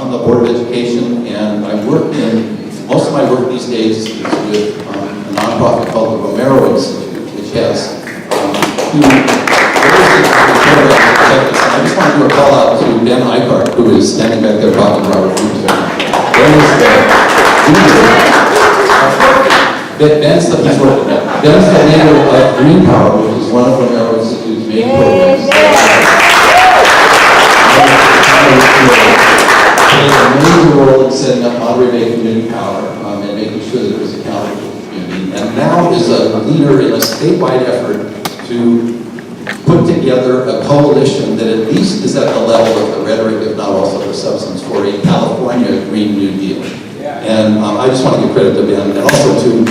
on the Board of Education, and I work most of my work these days is with a nonprofit called the Romero Institute, which has two I just want to do a call out to Ben Eichart, who is standing back there talking to Robert Cruz. Ben's the leader of Green Power, which is one of Romero Institute's main programs. Played a major role in setting up Monterey Bay Community Power and making sure that it was accountable to the community. And now is a leader in a statewide effort to put together a coalition that at least is at the level of the rhetoric, if not also the substance, for a California Green New Deal. And I just want to give credit to Ben, and also to,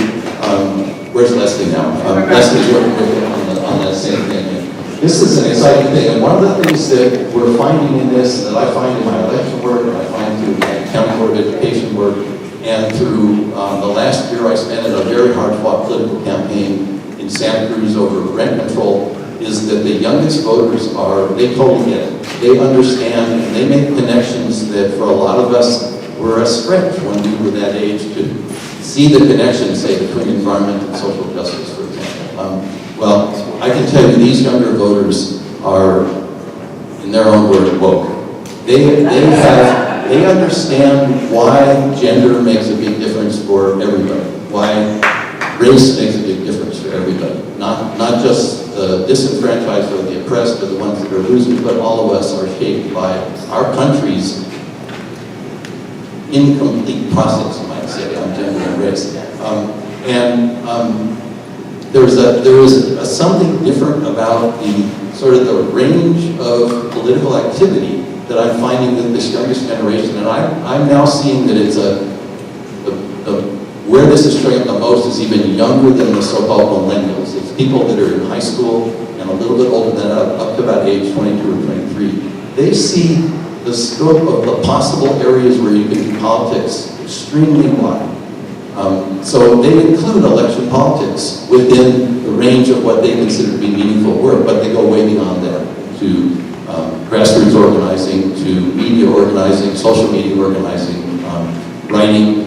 where's Leslie now? Leslie's working with him on that same thing. And this is an exciting thing, and one of the things that we're finding in this, that I find in my election work, and I find through my county board of education work, and through the last year I spent in a very hard-fought political campaign in Santa Cruz over rent control, is that the youngest voters they totally get it. They understand, and they make connections that for a lot of us were a stretch when we were that age to see the connection, say, between environment and social justice, for example. Well, I can tell you these younger voters are, in their own word, woke. They understand why gender makes a big difference for everybody, why race makes a big difference for everybody, not just the disenfranchised or the oppressed or the ones that are losing, but all of us are shaped by our country's incomplete process, you might say, on gender and race. There is something different about the sort of the range of political activity that I'm finding with this youngest generation, and I'm now seeing that it's where this is showing up the most is even younger than the so-called millennials. It's people that are in high school and a little bit older than that, up to about age 22 or 23. They see the scope of the possible areas where you can do politics extremely wide. So they include election politics within the range of what they consider to be meaningful work, but they go way beyond that to grassroots organizing, to media organizing, social media organizing, writing,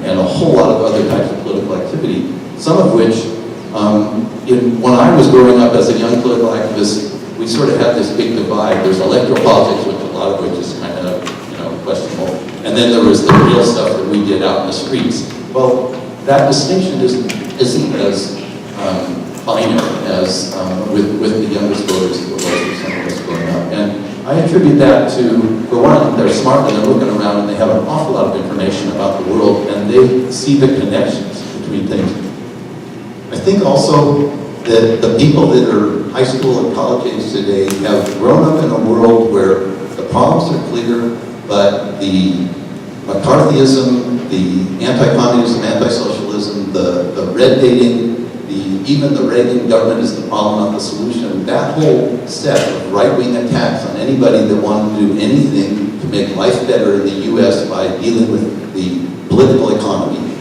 and a whole lot of other types of political activity, some of which, when I was growing up as a young political activist, we sort of had this big divide. There's electoral politics, which a lot of which is kind of, questionable, and then there was the real stuff that we did out in the streets. Well, that distinction isn't as binary as with the youngest voters that were some of us growing up. And I attribute that to, for one, they're smart and they're looking around and they have an awful lot of information about the world and they see the connections between things. I think also that the people that are high school and college age today have grown up in a world where the problems are clear, but the McCarthyism, the anti-communism, anti-socialism, the red baiting, even the Reagan government is the problem, not the solution. That whole set of right-wing attacks on anybody that wanted to do anything to make life better in the U.S. by dealing with the political economy,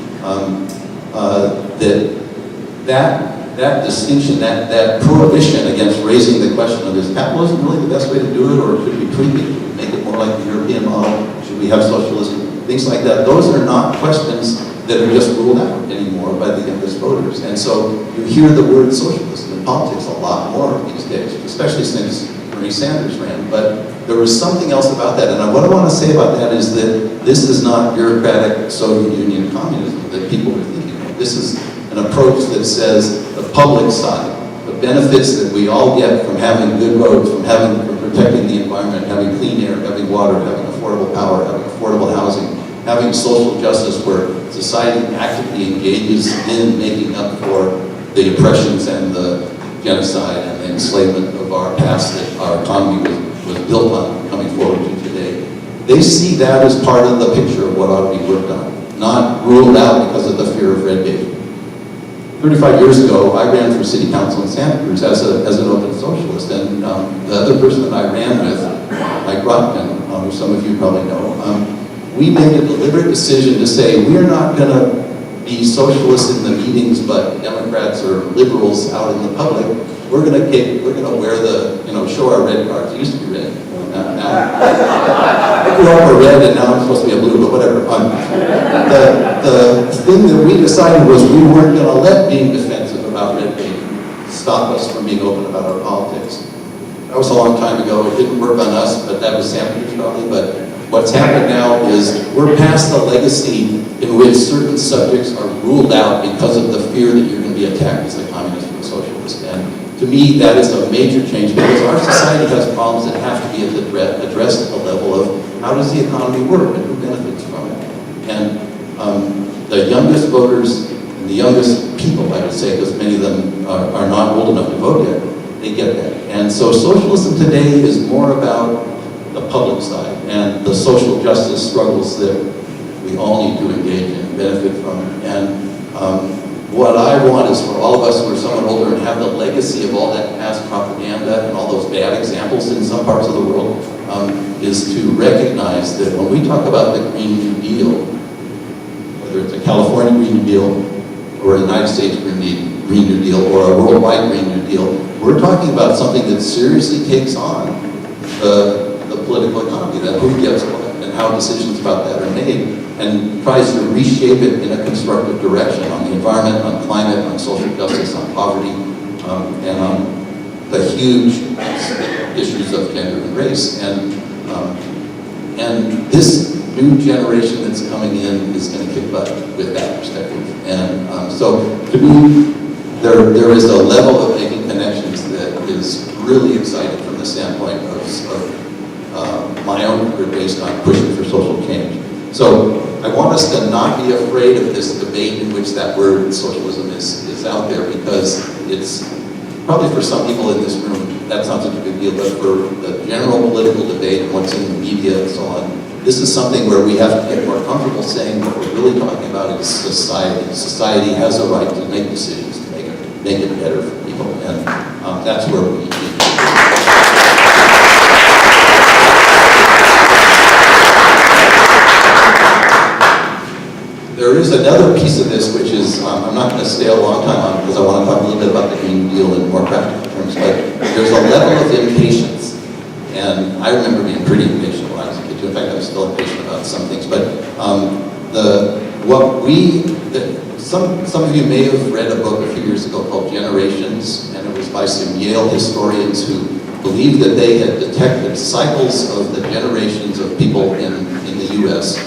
that distinction, that prohibition against raising the question of is capitalism really the best way to do it, or should we tweak it? Should we make it more like the European model? Should we have socialism? Things like that. Those are not questions that are just ruled out anymore by the youngest voters. And so you hear the word socialism in politics a lot more these days, especially since Bernie Sanders ran. But there was something else about that. And what I want to say about that is that this is not bureaucratic Soviet Union communism that people are thinking of. This is an approach that says the public side, the benefits that we all get from having good roads, from protecting the environment, having clean air, having water, having affordable power, having affordable housing, having social justice where society actively engages in making up for the oppressions and the genocide and the enslavement of our past that our economy was built on coming forward to today. They see that as part of the picture of what ought to be worked on, not ruled out because of the fear of red baiting. 35 years ago, I ran for city council in Santa Cruz as an open socialist, and the other person that I ran with, Mike Rotman, who some of you probably know, we made a deliberate decision to say we're not going to be socialists in the meetings, but Democrats or liberals out in the public. We're going to wear show our red cards. It used to be red. I grew up a red and now I'm supposed to be a blue, but whatever. The thing that we decided was we weren't going to let being defensive about red tape stop us from being open about our politics. That was a long time ago. It didn't work on us, but that was Sanders probably. But what's happened now is we're past the legacy in which certain subjects are ruled out because of the fear that you're going to be attacked as a communist or a socialist. And to me, that is a major change because our society has problems that have to be addressed at the level of how does the economy work and who benefits from it. And the youngest voters and the youngest people, I would say, because many of them are not old enough to vote yet, they get that. And so socialism today is more about the public side and the social justice struggles that we all need to engage in and benefit from. And what I want is for all of us who are somewhat older and have the legacy of all that past propaganda and all those bad examples in some parts of the world, is to recognize that when we talk about the Green New Deal, whether it's a California Green New Deal or a United States Green New Deal or a worldwide Green New Deal, we're talking about something that seriously takes on the political economy, that who gets what and how decisions about that are made, and tries to reshape it in a constructive direction on the environment, on climate, on social justice, on poverty, and on the huge issues of gender and race. And this new generation that's coming in is going to kick butt with that perspective. And so to me, there is a level of making connections that is really exciting from the standpoint of my own career based on pushing for social change. So I want us to not be afraid of this debate in which that word socialism is out there, because it's probably for some people in this room that's not such a big deal, but for the general political debate and what's in the media and so on, this is something where we have to get more comfortable saying what we're really talking about is society. Society has a right to make decisions to make it better for people, and that's where we need to be. There is another piece of this which is, I'm not going to stay a long time on because I want to talk a little bit about the Green New Deal in more practical terms, but there's a level of impatience. And I remember being pretty impatient when I was a kid too. In fact, I'm still impatient about some things. But some of you may have read a book a few years ago called Generations, and it was by some Yale historians who believed that they had detected cycles of the generations of people in the U.S.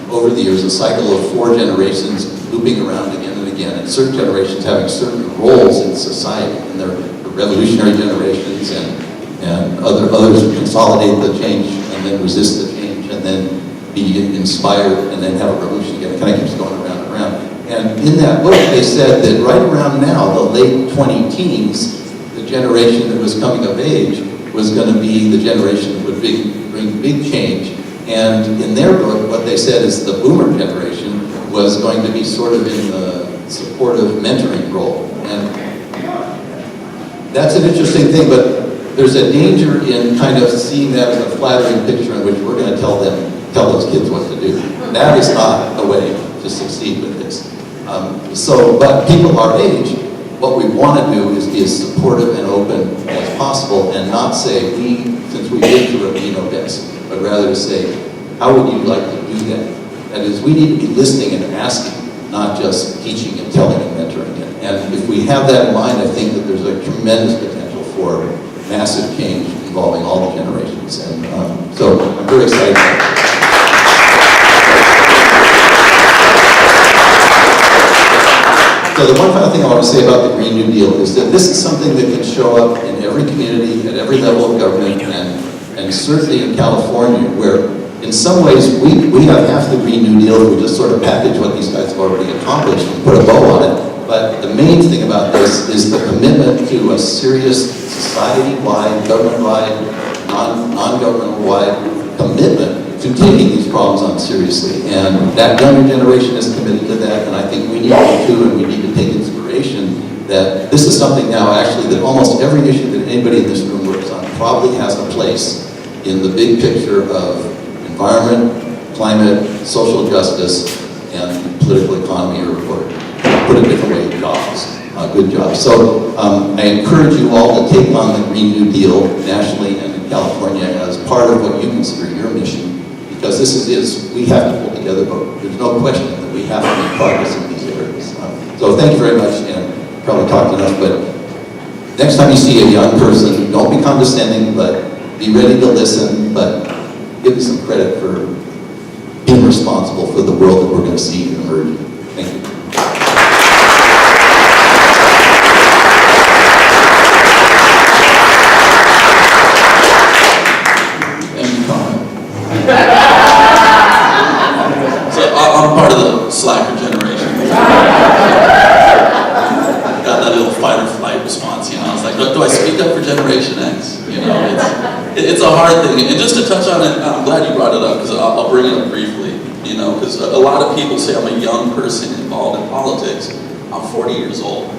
Over the years, a cycle of 4 generations looping around again and again, and certain generations having certain roles in society, and they're the revolutionary generations, and others who consolidate the change and then resist the change, and then be inspired and then have a revolution again. It kind of keeps going around and around. And in that book, they said that right around now, the late 20-teens, the generation that was coming of age was going to be the generation that would bring big change. And in their book, what they said is the boomer generation was going to be sort of in the supportive mentoring role. And that's an interesting thing, but there's a danger in kind of seeing that as a flattering picture in which we're going to tell those kids what to do. That is not the way to succeed with this. But people our age, what we want to do is be as supportive and open as possible and not say, since we've been through it, we know best. But rather to say, how would you like to do that? That is, we need to be listening and asking, not just teaching and telling and mentoring it. And if we have that in mind, I think that there's a tremendous potential for massive change involving all the generations. And so I'm very excited about that. So the one final thing I want to say about the Green New Deal is that this is something that can show up in every community, at every level of government, and certainly in California, where in some ways we have half the Green New Deal. We just sort of package what these guys have already accomplished and put a bow on it. But the main thing about this is the commitment to a serious society-wide, government-wide, non-governmental-wide commitment to taking these problems on seriously. And that younger generation is committed to that, and I think we need to too, and we need to take inspiration that this is something now actually that almost every issue that anybody in this room works on probably has a place in the big picture of environment, climate, social justice, and political economy, or put it a different way, jobs, good jobs. So I encourage you all to take on the Green New Deal nationally and in California as part of what you consider your mission, because this is we have to pull together, but there's no question that we have to make progress in these areas. So thank you very much, and probably talked enough, but next time you see a young person, don't be condescending, but be ready to listen, but give them some credit for being responsible for the world that we're going to see emerge. Thank you. So I'm part of the slacker generation. Got that little fight or flight response, you know. I was like, do I speak up for Generation X? You know, it's a hard thing. And just to touch on it, I'm glad you brought it up, because I'll bring it up briefly. You know, because a lot of people say I'm a young person involved in politics. I'm 40 years old.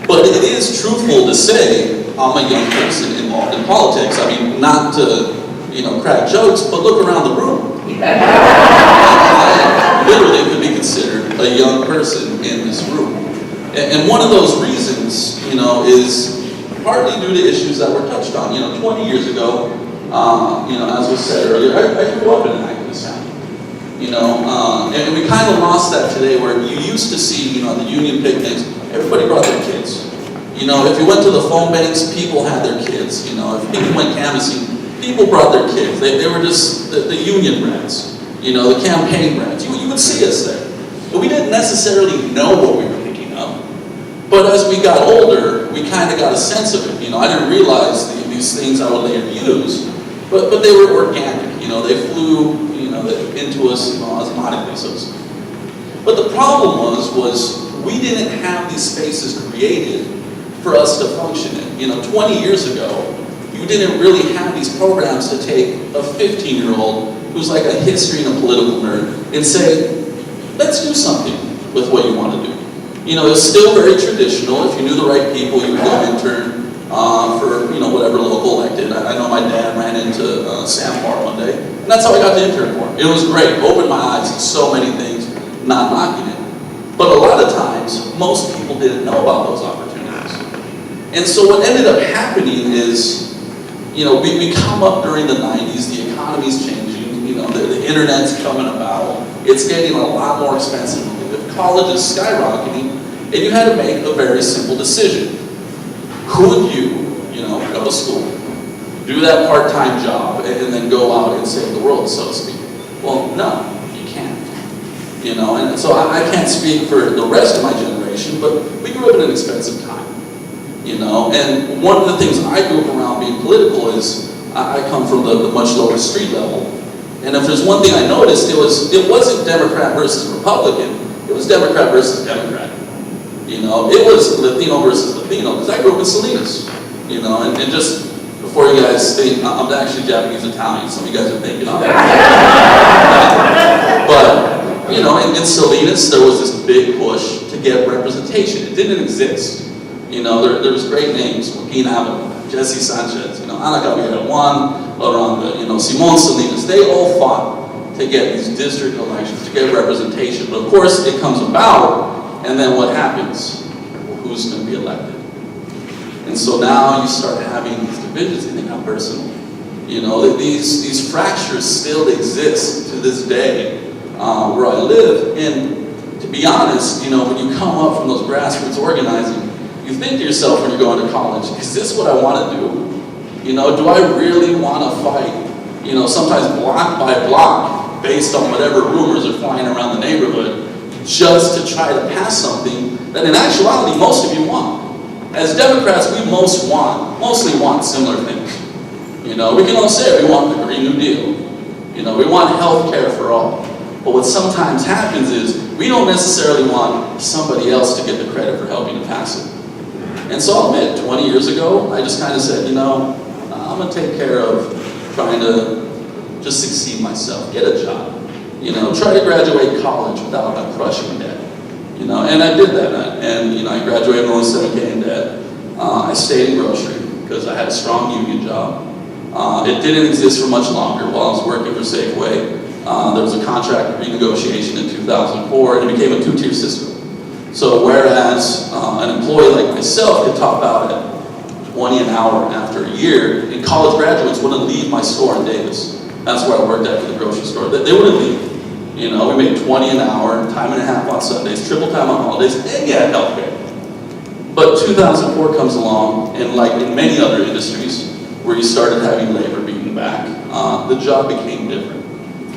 But it is truthful to say I'm a young person involved in politics. I mean, not to, you know, crack jokes, but look around the room. I literally could be considered a young person in this room. And one of those reasons, you know, is partly due to issues that were touched on. You know, 20 years ago, you know, as was said earlier, I grew up in an activist family. You know, and we kind of lost that today, where you used to see, you know, the union picnics, everybody brought their kids. You know, if you went to the phone banks, people had their kids. You know, if people went canvassing, people brought their kids. They were just the union rats, you know, the campaign rats. You would see us there. But we didn't necessarily know what we were picking up. But as we got older, we kind of got a sense of it. You know, I didn't realize these things I would later use, but they were organic. You know, they flew, you know, into us, you know, osmotically, so to speak. But the problem was we didn't have these spaces created for us to function in. You know, 20 years ago, you didn't really have these programs to take a 15-year-old who's like a history and a political nerd and say, let's do something with what you want to do. You know, it's still very traditional. If you knew the right people, you would go intern for, you know, whatever local elected. I know my dad ran into Sam Moore one day, and that's how I got to intern for him. It was great, opened my eyes to so many things, not knocking it. But a lot of times, most people didn't know about those opportunities. And so what ended up happening is, you know, we come up during the 90s, the economy's changing, you know, the internet's coming about, it's getting a lot more expensive, college is skyrocketing, and you had to make a very simple decision. Could you know, go to school, do that part-time job, and then go out and save the world, so to speak? Well, no, you can't. You know, and so I can't speak for the rest of my generation, but we grew up in an expensive time. You know, and one of the things I grew up around being political is I come from the much lower street level. And if there's one thing I noticed, it wasn't Democrat versus Republican, it was Democrat versus Democrat. You know, it was Latino versus Latino, because I grew up in Salinas. You know, and just before you guys think, I'm actually Japanese Italian, some of you guys are thinking I'm But, you know, in Salinas, there was this big push to get representation. It didn't exist. You know, there was great names, Joaquin Avenue, Jesse Sanchez, you know, Ana Gabriela Juan, Aranda, you know, Simon Salinas. They all fought to get these district elections, to get representation. But of course, it comes about, and then what happens? Well, who's going to be elected? And so now you start having these divisions, and they got personal. You know, these fractures still exist to this day where I live. And to be honest, you know, when you come up from those grassroots organizing, you think to yourself when you're going to college, is this what I want to do? You know, do I really want to fight, you know, sometimes block by block based on whatever rumors are flying around the neighborhood just to try to pass something that in actuality most of you want? As Democrats, we mostly want similar things. You know, we can all say we want the Green New Deal. You know, we want health care for all. But what sometimes happens is we don't necessarily want somebody else to get the credit for helping to pass it. And so I'll admit, 20 years ago, I just kind of said, you know, I'm going to take care of trying to just succeed myself, get a job, you know, try to graduate college without a crushing debt, you know, and I did that. And, you know, I graduated with only $7K in debt. I stayed in grocery because I had a strong union job. It didn't exist for much longer while I was working for Safeway. There was a contract renegotiation in 2004, and it became a two-tier system. So whereas an employee like myself could top out at $20 an hour after a year, and college graduates wouldn't leave my store in Davis. That's where I worked at for the grocery store. They wouldn't leave. You know, we made $20 an hour, time and a half on Sundays, triple time on holidays, and you had healthcare. But 2004 comes along, and like in many other industries, where you started having labor beaten back, the job became different.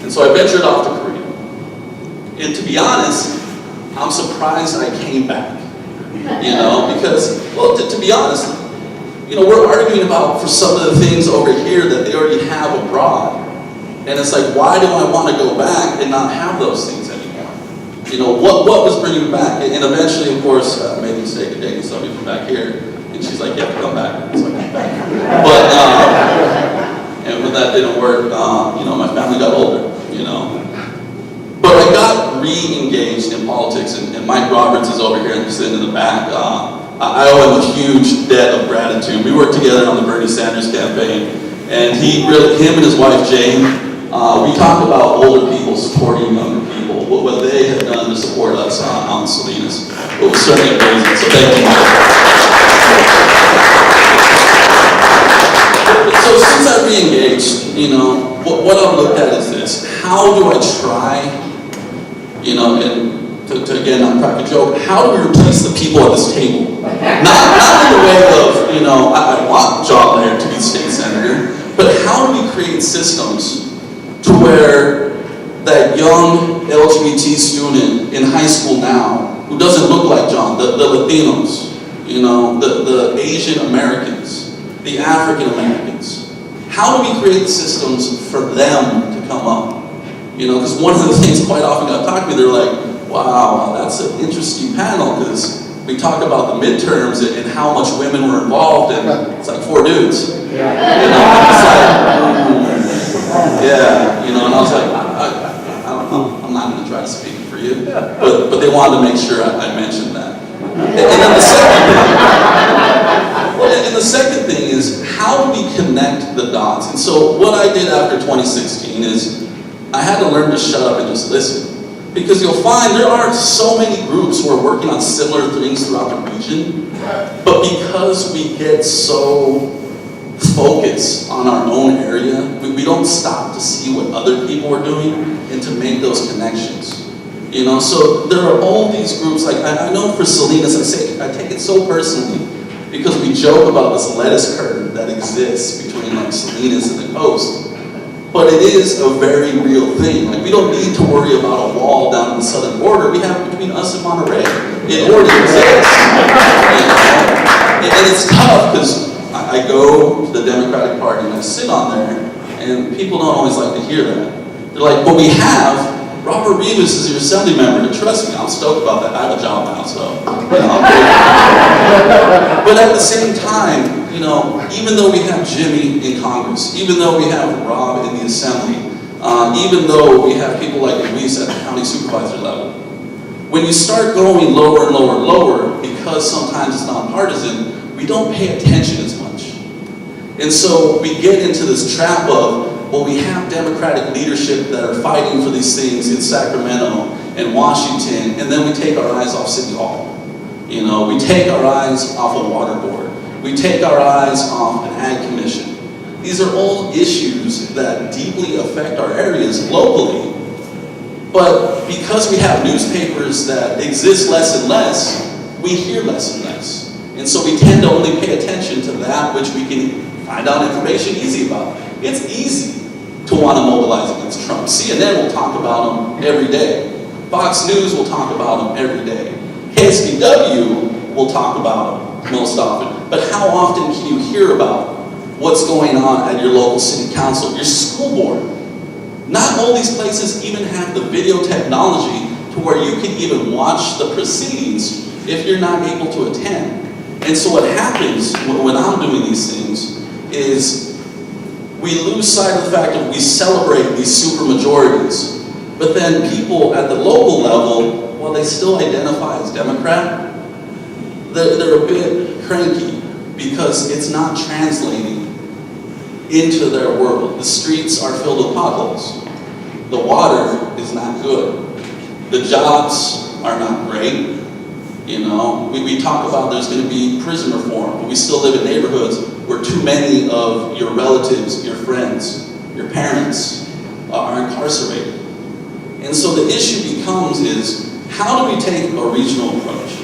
And so I ventured off to Korea. And to be honest, I'm surprised I came back. You know, because, well, to be honest, you know, we're arguing about for some of the things over here that they already have abroad. And it's like, why do I want to go back and not have those things anymore? You know, what was bringing me back? And eventually, of course, I made the mistake of dating somebody from back here. And she's like, yeah, come back. So I came back. But, and when that didn't work, you know, my family got older, you know. But I got re-engaged in politics, and Mike Roberts is over here sitting in the back. I owe him a huge debt of gratitude. We worked together on the Bernie Sanders campaign, and him and his wife Jane, we talked about older people supporting younger people, what they have done to support us on Salinas. It was certainly amazing, so thank you, Mike. So since I re-engaged, you know, what I've looked at is this: how do I try, you know, and to again not crack a joke, how do we replace the people at this table? Not in the way of, you know, I want John Laird to be state senator, but how do we create systems to where that young LGBT student in high school now, who doesn't look like John, the Latinos, you know, the Asian Americans, the African Americans, how do we create systems for them to come up? You know, because one of the things quite often got talked to me, they're like, wow, that's an interesting panel, because we talk about the midterms and how much women were involved, and it's like 4 dudes. You know, it's like, yeah, you know, and I was like, I don't know, I'm not going to try to speak for you, but they wanted to make sure I mentioned that. And the second thing is, how do we connect the dots? And so what I did after 2016 is, I had to learn to shut up and just listen. Because you'll find there are so many groups who are working on similar things throughout the region, but because we get so focused on our own area, we don't stop to see what other people are doing and to make those connections. You know, so there are all these groups, like I know for Salinas, I take it so personally, because we joke about this lettuce curtain that exists between like Salinas and the coast. But it is a very real thing. Like, we don't need to worry about a wall down in the southern border. We have between us and Monterey. It already exists. And it's tough, because I go to the Democratic Party and I sit on there, and people don't always like to hear that. They're like, but we have Robert Rivas is your Assemblymenber, and trust me, I'm stoked about that. I have a job now, so. You know, but at the same time, you know, even though we have Jimmy in Congress, even though we have Rob in the Assembly, even though we have people like Luis at the county supervisor level, when you start going lower and lower and lower, because sometimes it's nonpartisan, we don't pay attention as much. And so we get into this trap of, well, we have Democratic leadership that are fighting for these things in Sacramento and Washington, and then we take our eyes off City Hall. You know, we take our eyes off a water board. We take our eyes off an ag commission. These are all issues that deeply affect our areas locally, but because we have newspapers that exist less and less, we hear less and less. And so we tend to only pay attention to that which we can find out information easy about. It's easy to want to mobilize against Trump. CNN will talk about him every day. Fox News will talk about him every day. KSBW will talk about him most often. But how often can you hear about what's going on at your local city council, your school board? Not all these places even have the video technology to where you can even watch the proceedings if you're not able to attend. And so what happens when I'm doing these things is we lose sight of the fact that we celebrate these super majorities, but then people at the local level, while they still identify as Democrat, they're a bit cranky because it's not translating into their world. The streets are filled with potholes. The water is not good. The jobs are not great. You know, we talk about there's going to be prison reform, but we still live in neighborhoods where too many of your relatives, your friends, your parents are incarcerated. And so the issue becomes is, how do we take a regional approach?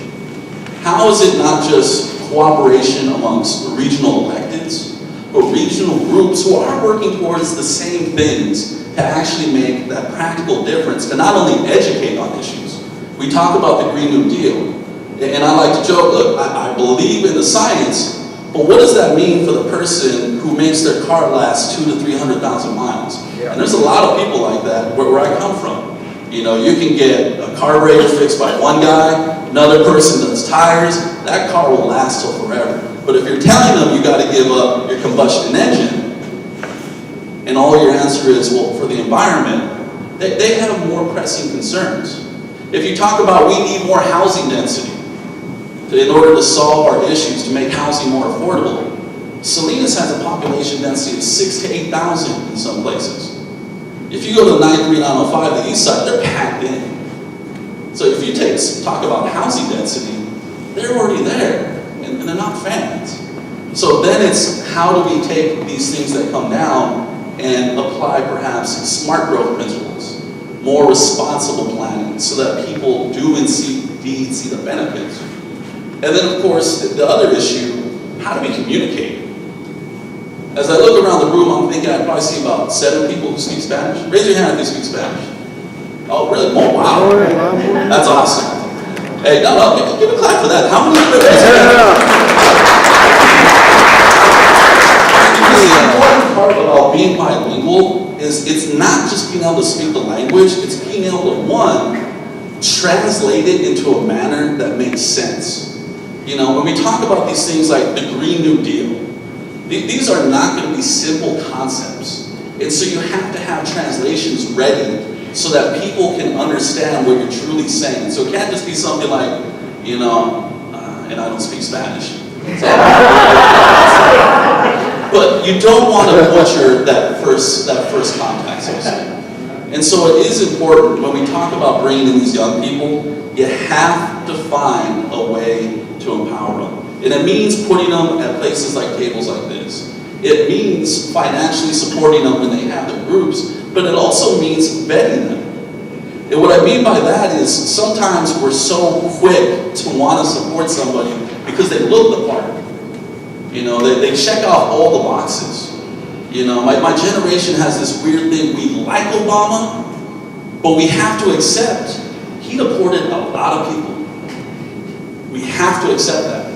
How is it not just cooperation amongst regional electeds, but regional groups who are working towards the same things to actually make that practical difference, to not only educate on issues. We talk about the Green New Deal, and I like to joke, look, I believe in the science, but what does that mean for the person who makes their car last 200,000 to 300,000 miles? And there's a lot of people like that where I come from. You know, you can get a carburetor fixed by one guy, another person does tires, that car will last till forever. But if you're telling them you got to give up your combustion engine, and all your answer is, well, for the environment, they have more pressing concerns. If you talk about we need more housing density in order to solve our issues, to make housing more affordable, Salinas has a population density of 6,000 to 8,000 in some places. If you go to 93905, the east side, they're packed in. So if you talk about housing density, they're already there, and they're not fans. So then it's, how do we take these things that come down and apply perhaps smart growth principles, more responsible planning, so that people do indeed see the benefits. And then of course, the other issue, how do we communicate? As I look around the room, I'm thinking I probably see about 7 people who speak Spanish. Raise your hand if you speak Spanish. Oh, really? Oh, wow. That's awesome. Hey, no, give a clap for that. How many people? The important part about being bilingual is it's not just being able to speak the language, it's being able to, one, translate it into a manner that makes sense. You know, when we talk about these things like the Green New Deal, these are not going to be simple concepts. And so you have to have translations ready so that people can understand what you're truly saying. So it can't just be something like, you know, and I don't speak Spanish. But you don't want to butcher that first contact, so to speak. And so it is important when we talk about bringing in these young people, you have to find a way to empower them. And it means putting them at places like tables like this. It means financially supporting them when they have their groups, but it also means vetting them. And what I mean by that is sometimes we're so quick to want to support somebody because they look the part. You know, they check off all the boxes. You know, my generation has this weird thing. We like Obama, but we have to accept he deported a lot of people. We have to accept that.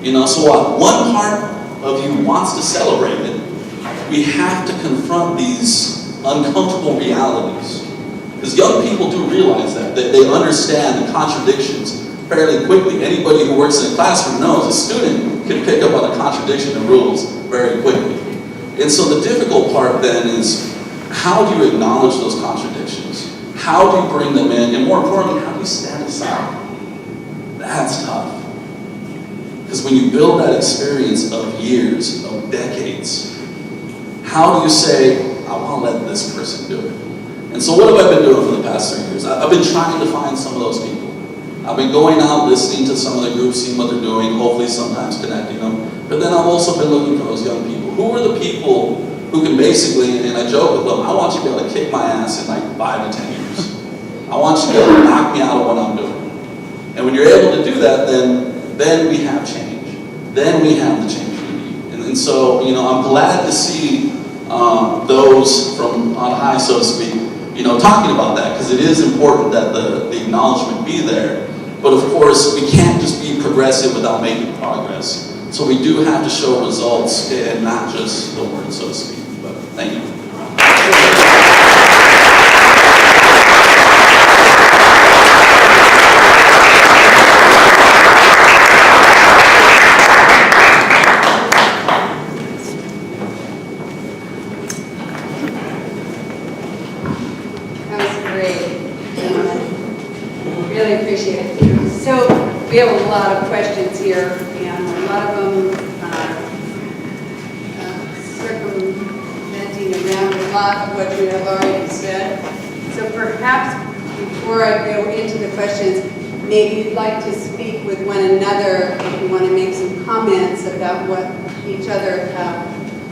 You know, so while one part of you wants to celebrate it, we have to confront these uncomfortable realities. Because young people do realize that they understand the contradictions fairly quickly. Anybody who works in a classroom knows a student can pick up on a contradiction in rules very quickly. And so the difficult part then is, how do you acknowledge those contradictions? How do you bring them in? And more importantly, how do you stand aside? That's tough. Because when you build that experience of years, of decades, how do you say, I want to let this person do it? And so what have I been doing for the past 3 years? I've been trying to find some of those people. I've been going out, listening to some of the groups, seeing what they're doing, hopefully sometimes connecting them. But then I've also been looking for those young people. Who are the people who can basically, and I joke with them, I want you to be able to kick my ass in like 5 to 10 years. I want you to be able to knock me out of what I'm doing. And when you're able to do that, then we have change. Then we have the change we need. And so, you know, I'm glad to see those from on high, so to speak, you know, talking about that, because it is important that the acknowledgement be there. But of course, we can't just be progressive without making progress. So we do have to show results and not just the words, so to speak. But thank you. We have a lot of questions here, and a lot of them circumventing around a lot of what you have already said. So perhaps before I go into the questions, maybe you'd like to speak with one another if you want to make some comments about what each other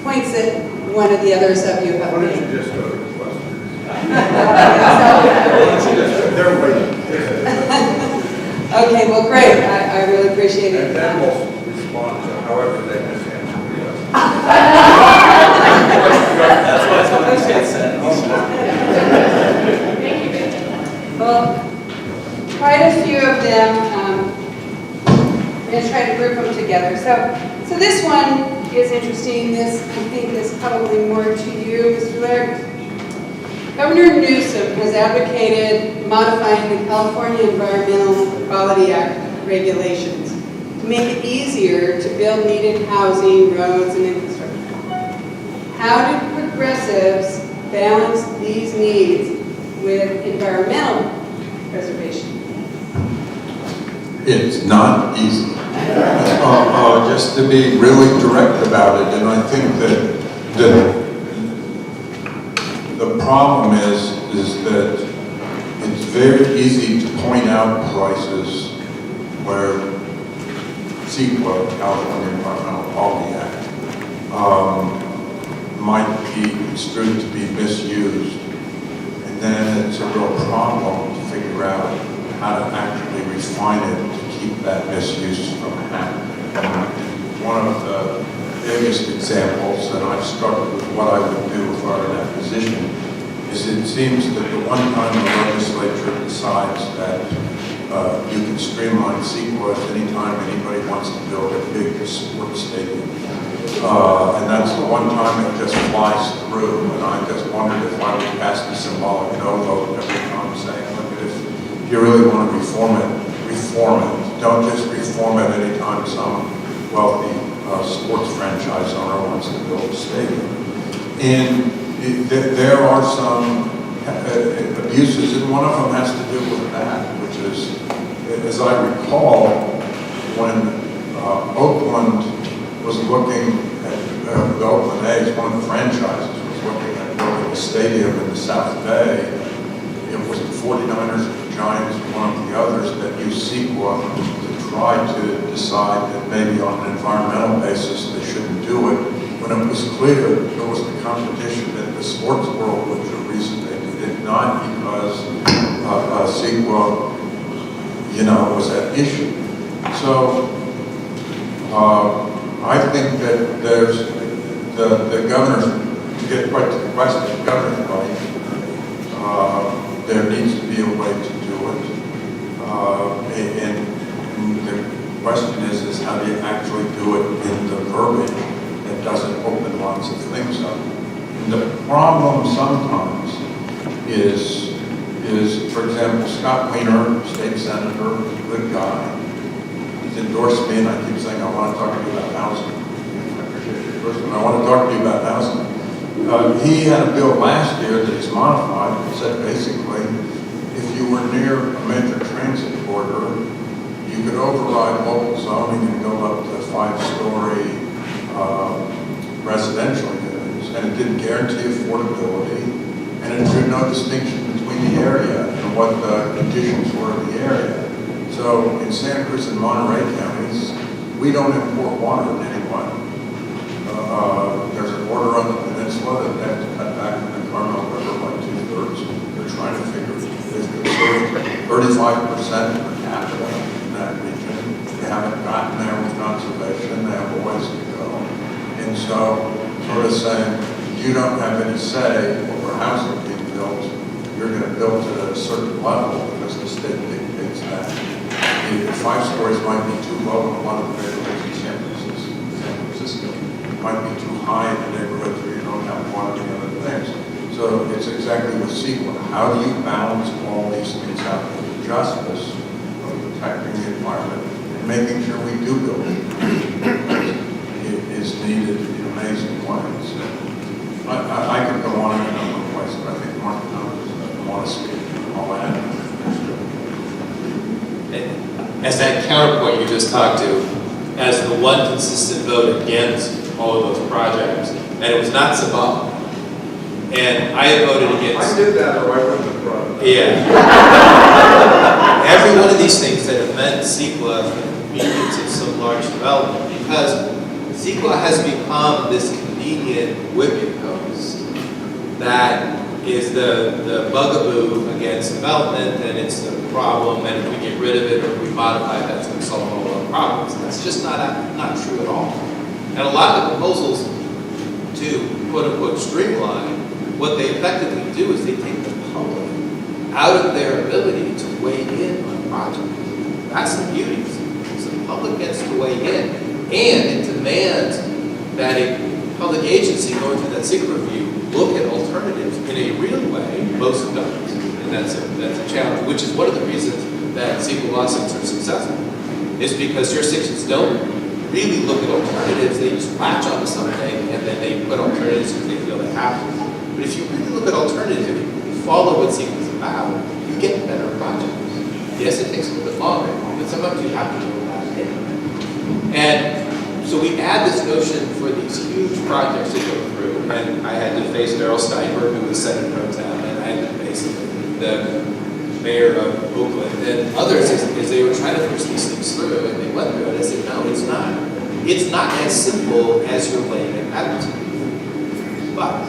points that one or the others of you have Why don't made. you just go to the questions? So- They're waiting. Okay, well, great. I really appreciate it. And then we'll respond to however they misanswer the Well, quite a few of them, I'm going to try to group them together. So this one is interesting. This, I think, is probably more to you, Mr. Laird. Governor Newsom has advocated modifying the California Environmental Quality Act regulations to make it easier to build needed housing, roads, and infrastructure. How do progressives balance these needs with environmental preservation? It's not easy. Just to be really direct about it, and I think that the problem is that it's very easy to point out places where CEQA, California Environmental Quality Act, might be construed to be misused. And then it's a real problem to figure out how to actually refine it to keep that misuse from happening. One of the biggest examples, and I've struggled with what I would do if I were in that position, is it seems that the one time the legislature decides that you can streamline CEQA anytime anybody wants to build a big sports stadium. And that's the one time it just flies through, and I just wondered if I would pass the symbolic no vote every time saying, look, if you really want to reform it, reform it. Don't just reform it anytime some wealthy sports franchise owner wants to build a stadium. And there are some abuses, and one of them has to do with that, which is, as I recall, when Oakland was looking at the Oakland A's, one of the franchises was looking at building a stadium in the South Bay. It was the 49ers, the Giants, and one of the others that used CEQA to try to decide that maybe on an environmental basis they shouldn't do it, when it was clear there was the competition that the sports world was the reason they did it, not because CEQA, was at issue. So I think that there's the governor's, to get right to the question, the governor's right, there needs to be a way to do it. And the question is how do you actually do it in the verbiage that doesn't open lots of things up? And the problem sometimes is, for example, Scott Wiener, state senator, good guy. He's endorsed me, and I keep saying I want to talk to you about housing. I appreciate your endorsement. I want to talk to you about housing. He had a bill last year that he's modified that said basically, if you were near a major transit corridor, you could override local zoning and build up to 5-story residential units, and it didn't guarantee affordability, and it drew no distinction between the area and what the conditions were in the area. So in Santa Cruz and Monterey counties, we don't import water to anyone. There's an order on the peninsula that they have to cut back from the Carmel River by 2/3. They're trying to figure they've conserved 35% per capita in that region. They haven't gotten there with conservation. They have a ways to go. And so, sort of saying, you don't have any say over housing being built. You're going to build it at a certain level because the state dictates that. 5 stories might be too low in a lot of the neighborhoods in San Francisco. It might be too high in the neighborhoods where you don't have one of the other things. So it's exactly with CEQA. How do you balance all these things out with the justice of protecting the environment and making sure we do build it? It is needed in amazing ways. I could go on in a number of ways, but I think Mark doesn't want to speak. I'll add. As that counterpoint you just talked to, as the one consistent vote against all of those projects, and it was not symbolic. And I voted against. I did that or I wouldn't have brought it up. Yeah. every one of these things that have meant CEQA convenience of some large development, because CEQA has become this convenient whipping post that is the bugaboo against development, and it's the problem, and if we get rid of it or if we modify it, that's going to solve all our problems. That's just not true at all. And a lot of the proposals to quote-unquote streamline, what they effectively do is they take the public out of their ability to weigh in on projects. That's the beauty. So the public gets to weigh in, and it demands that a public agency going through that secret review look at alternatives in a real way. Most don't, and that's a challenge, which is one of the reasons that CEQA lawsuits are successful, is because jurisdictions don't really look at alternatives. They just latch onto something, and then they put alternatives because they feel they have to. But if you really look at alternatives, you follow what CEQA is about, you get better projects. Yes, it takes a little bit longer, but sometimes you have to do that anyway. And so we add this notion for these huge projects to go through, and I had to face Darrell Steinberg, who was Senate Pro Tem, and I had to face the mayor of Oakland, and others as they were trying to push these things through, and they went through it. I said, no, it's not. It's not as simple as you're laying it out to be. But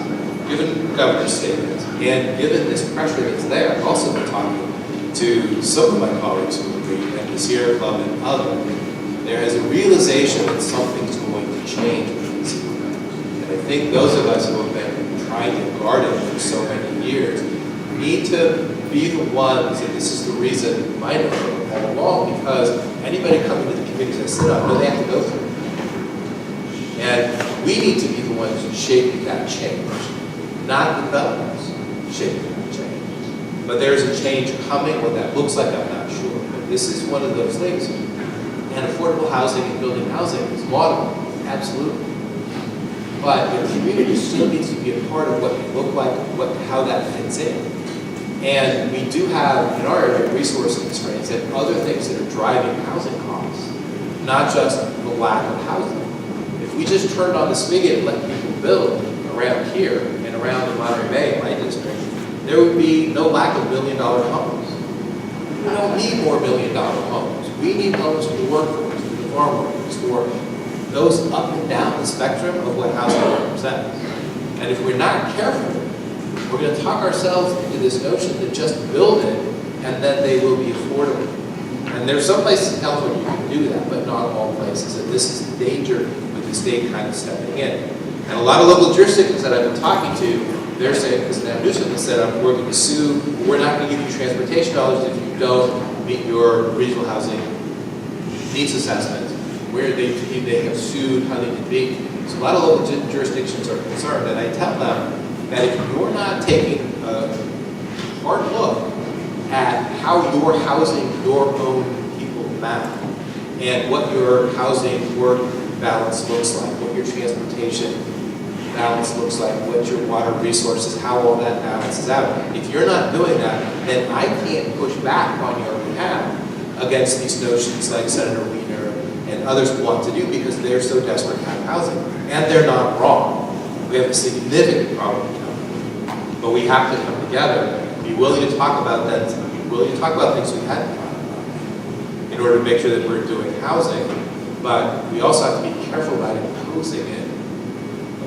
given the governor's statement, and given this pressure that's there, I've also been talking to some of my colleagues who agree, and the Sierra Club and others, there is a realization that something's going to change with this. And I think those of us who have been trying to guard it for so many years need to be the ones, and this is the reason I know all along, because anybody coming to the committees I sit on know they have to go through it. And we need to be the ones shaping that change, not the developers shaping that change. But there's a change coming. What that looks like, I'm not sure. But this is one of those things. And affordable housing and building housing is laudable, absolutely. But the community still needs to be a part of what they look like, how that fits in. And we do have, in our area, resource constraints and other things that are driving housing costs, not just the lack of housing. If we just turned on the spigot and let people build around here and around the Monterey Bay, my district, there would be no lack of $1 million homes. We don't need more $1 million homes. We need homes for the workforce, for the farm workers, for those up and down the spectrum of what housing represents. And if we're not careful, we're going to talk ourselves into this notion that just build it and then they will be affordable. And there's some places in California you can do that, but not all places. And this is the danger with the state kind of stepping in. And a lot of local jurisdictions that I've been talking to, they're saying, because Nam Newsom has said, we're going to sue, we're not going to give you transportation dollars if you don't meet your regional housing needs assessment, where they have sued Huntington Beach. So a lot of local jurisdictions are concerned, and I tell them that if you're not taking a hard look at how you're housing your own people now, and what your housing work balance looks like, what your transportation balance looks like, what your water resources, how all that balances out. If you're not doing that, then I can't push back on your behalf against these notions like Senator Wiener and others want to do because they're so desperate to have housing. And they're not wrong. We have a significant problem now. But we have to come together, be willing to talk about that, be willing to talk about things we hadn't talked about in order to make sure that we're doing housing. But we also have to be careful about imposing it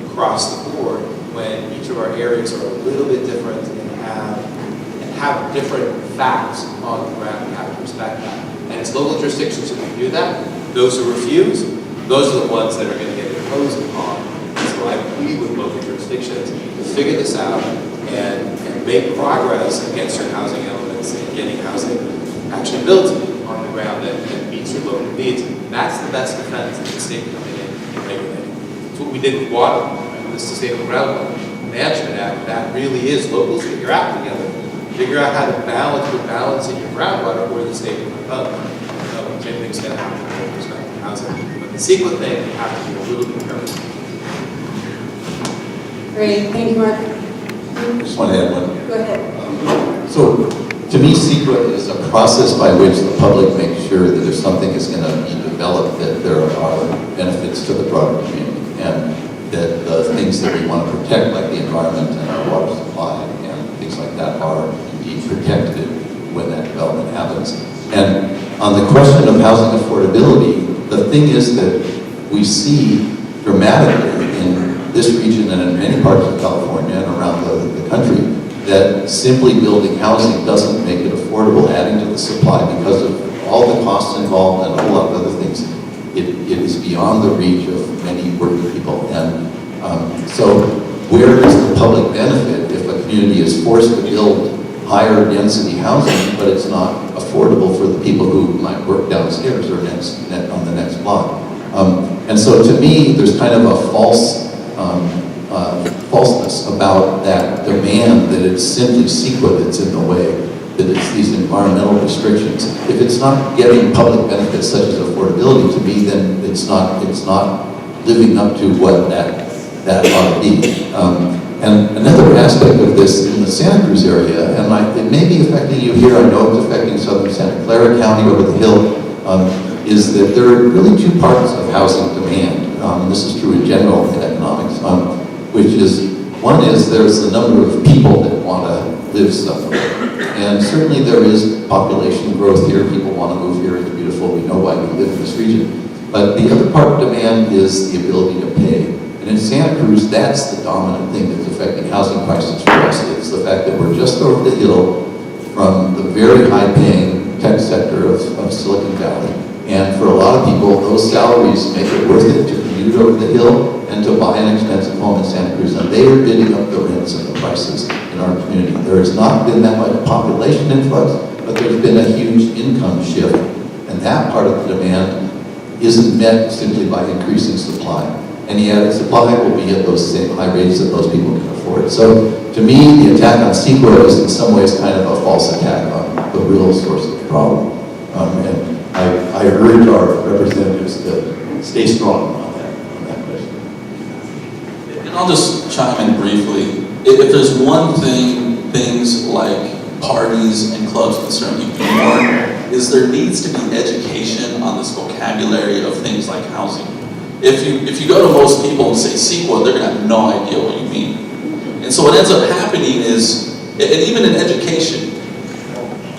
across the board when each of our areas are a little bit different and have different facts on the ground. We have to respect that. And it's local jurisdictions who can do that. Those who refuse, those are the ones that are going to get imposed upon. So I plead with local jurisdictions to figure this out and make progress against your housing elements and getting housing actually built on the ground that meets your local needs. That's the best defense of the state coming in and regulating. It's what we did with water, with the Sustainable Groundwater Management Act. That really is locals get your act together. Figure out how to balance the balance in your groundwater or the state will propose. Same thing's going to happen with respect to housing. But the CEQA thing, you have to be a little bit careful. Great, thank you, Mark. I just want to add one. Go ahead. So, to me, CEQA is a process by which the public makes sure that if something is going to be developed, that there are benefits to the broader community, and that the things that we want to protect, like the environment and our water supply and things like that, are indeed protected when that development happens. And on the question of housing affordability, the thing is that we see dramatically in this region and in many parts of California and around the country that simply building housing doesn't make it affordable, adding to the supply because of all the costs involved and a whole lot of other things. It is beyond the reach of many working people. And so where is the public benefit if a community is forced to build higher density housing, but it's not affordable for the people who might work downstairs or on the next block? And so to me, there's kind of a falseness about that demand that it's simply CEQA that's in the way, that it's these environmental restrictions. If it's not getting public benefits such as affordability, to me, then it's not living up to what that ought to be. And another aspect of this in the Santa Cruz area, and it may be affecting you here, I know it's affecting southern Santa Clara County over the hill, is that there are really two parts of housing demand. And this is true in general in economics, which is, one is there's the number of people that want to live somewhere. And certainly there is population growth here, people want to move here, it's beautiful, we know why we live in this region. But the other part of demand is the ability to pay. And in Santa Cruz, that's the dominant thing that's affecting housing prices for us. It's the fact that we're just over the hill from the very high-paying tech sector of Silicon Valley. And for a lot of people, those salaries make it worth it to commute over the hill and to buy an expensive home in Santa Cruz. And they are bidding up the rents and the prices in our community. There has not been that much population influx, but there's been a huge income shift. And that part of the demand isn't met simply by increasing supply. Any added supply will be at those same high rates that those people can afford. So to me, the attack on CEQA is in some ways kind of a false attack on the real source of the problem. And I urge our representatives to stay strong on that question. And I'll just chime in briefly. If there's one thing things like parties and clubs can certainly do more, is there needs to be education on this vocabulary of things like housing. If you go to most people and say CEQA, they're going to have no idea what you mean. And so what ends up happening is, and even in education,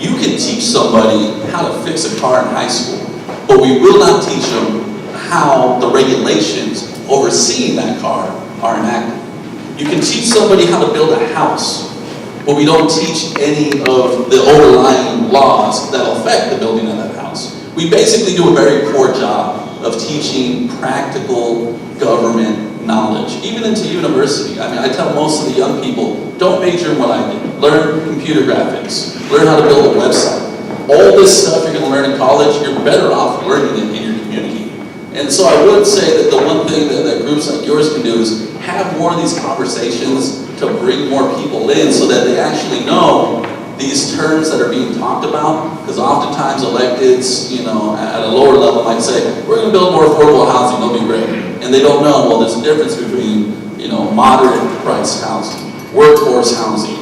you can teach somebody how to fix a car in high school, but we will not teach them how the regulations overseeing that car are enacted. You can teach somebody how to build a house, but we don't teach any of the overlying laws that affect the building of that house. We basically do a very poor job of teaching practical government knowledge, even into university. I mean, I tell most of the young people, don't major in what I did. Learn computer graphics, learn how to build a website. All this stuff you're going to learn in college, you're better off learning it in your community. And so I would say that the one thing that groups like yours can do is have more of these conversations to bring more people in so that they actually know these terms that are being talked about, because oftentimes electeds, at a lower level might say, we're going to build more affordable housing, it'll be great. And they don't know, well, there's a difference between, moderate priced housing, workforce housing,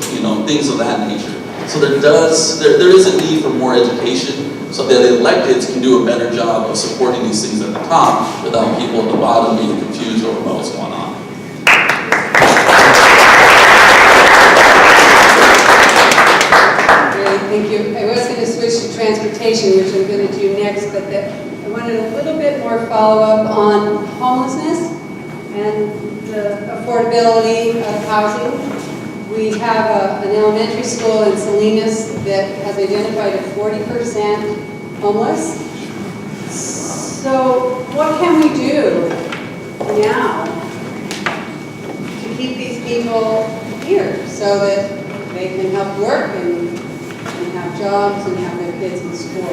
things of that nature. So there is a need for more education so that the electeds can do a better job of supporting these things at the top without people at the bottom being confused over what's going on. Thank you. I was going to switch to transportation, which I'm going to do next, but I wanted a little bit more follow-up on homelessness and the affordability of housing. We have an elementary school in Salinas that has identified a 40% homeless. So what can we do now to keep these people here so that they can help work and have jobs and have their kids in school?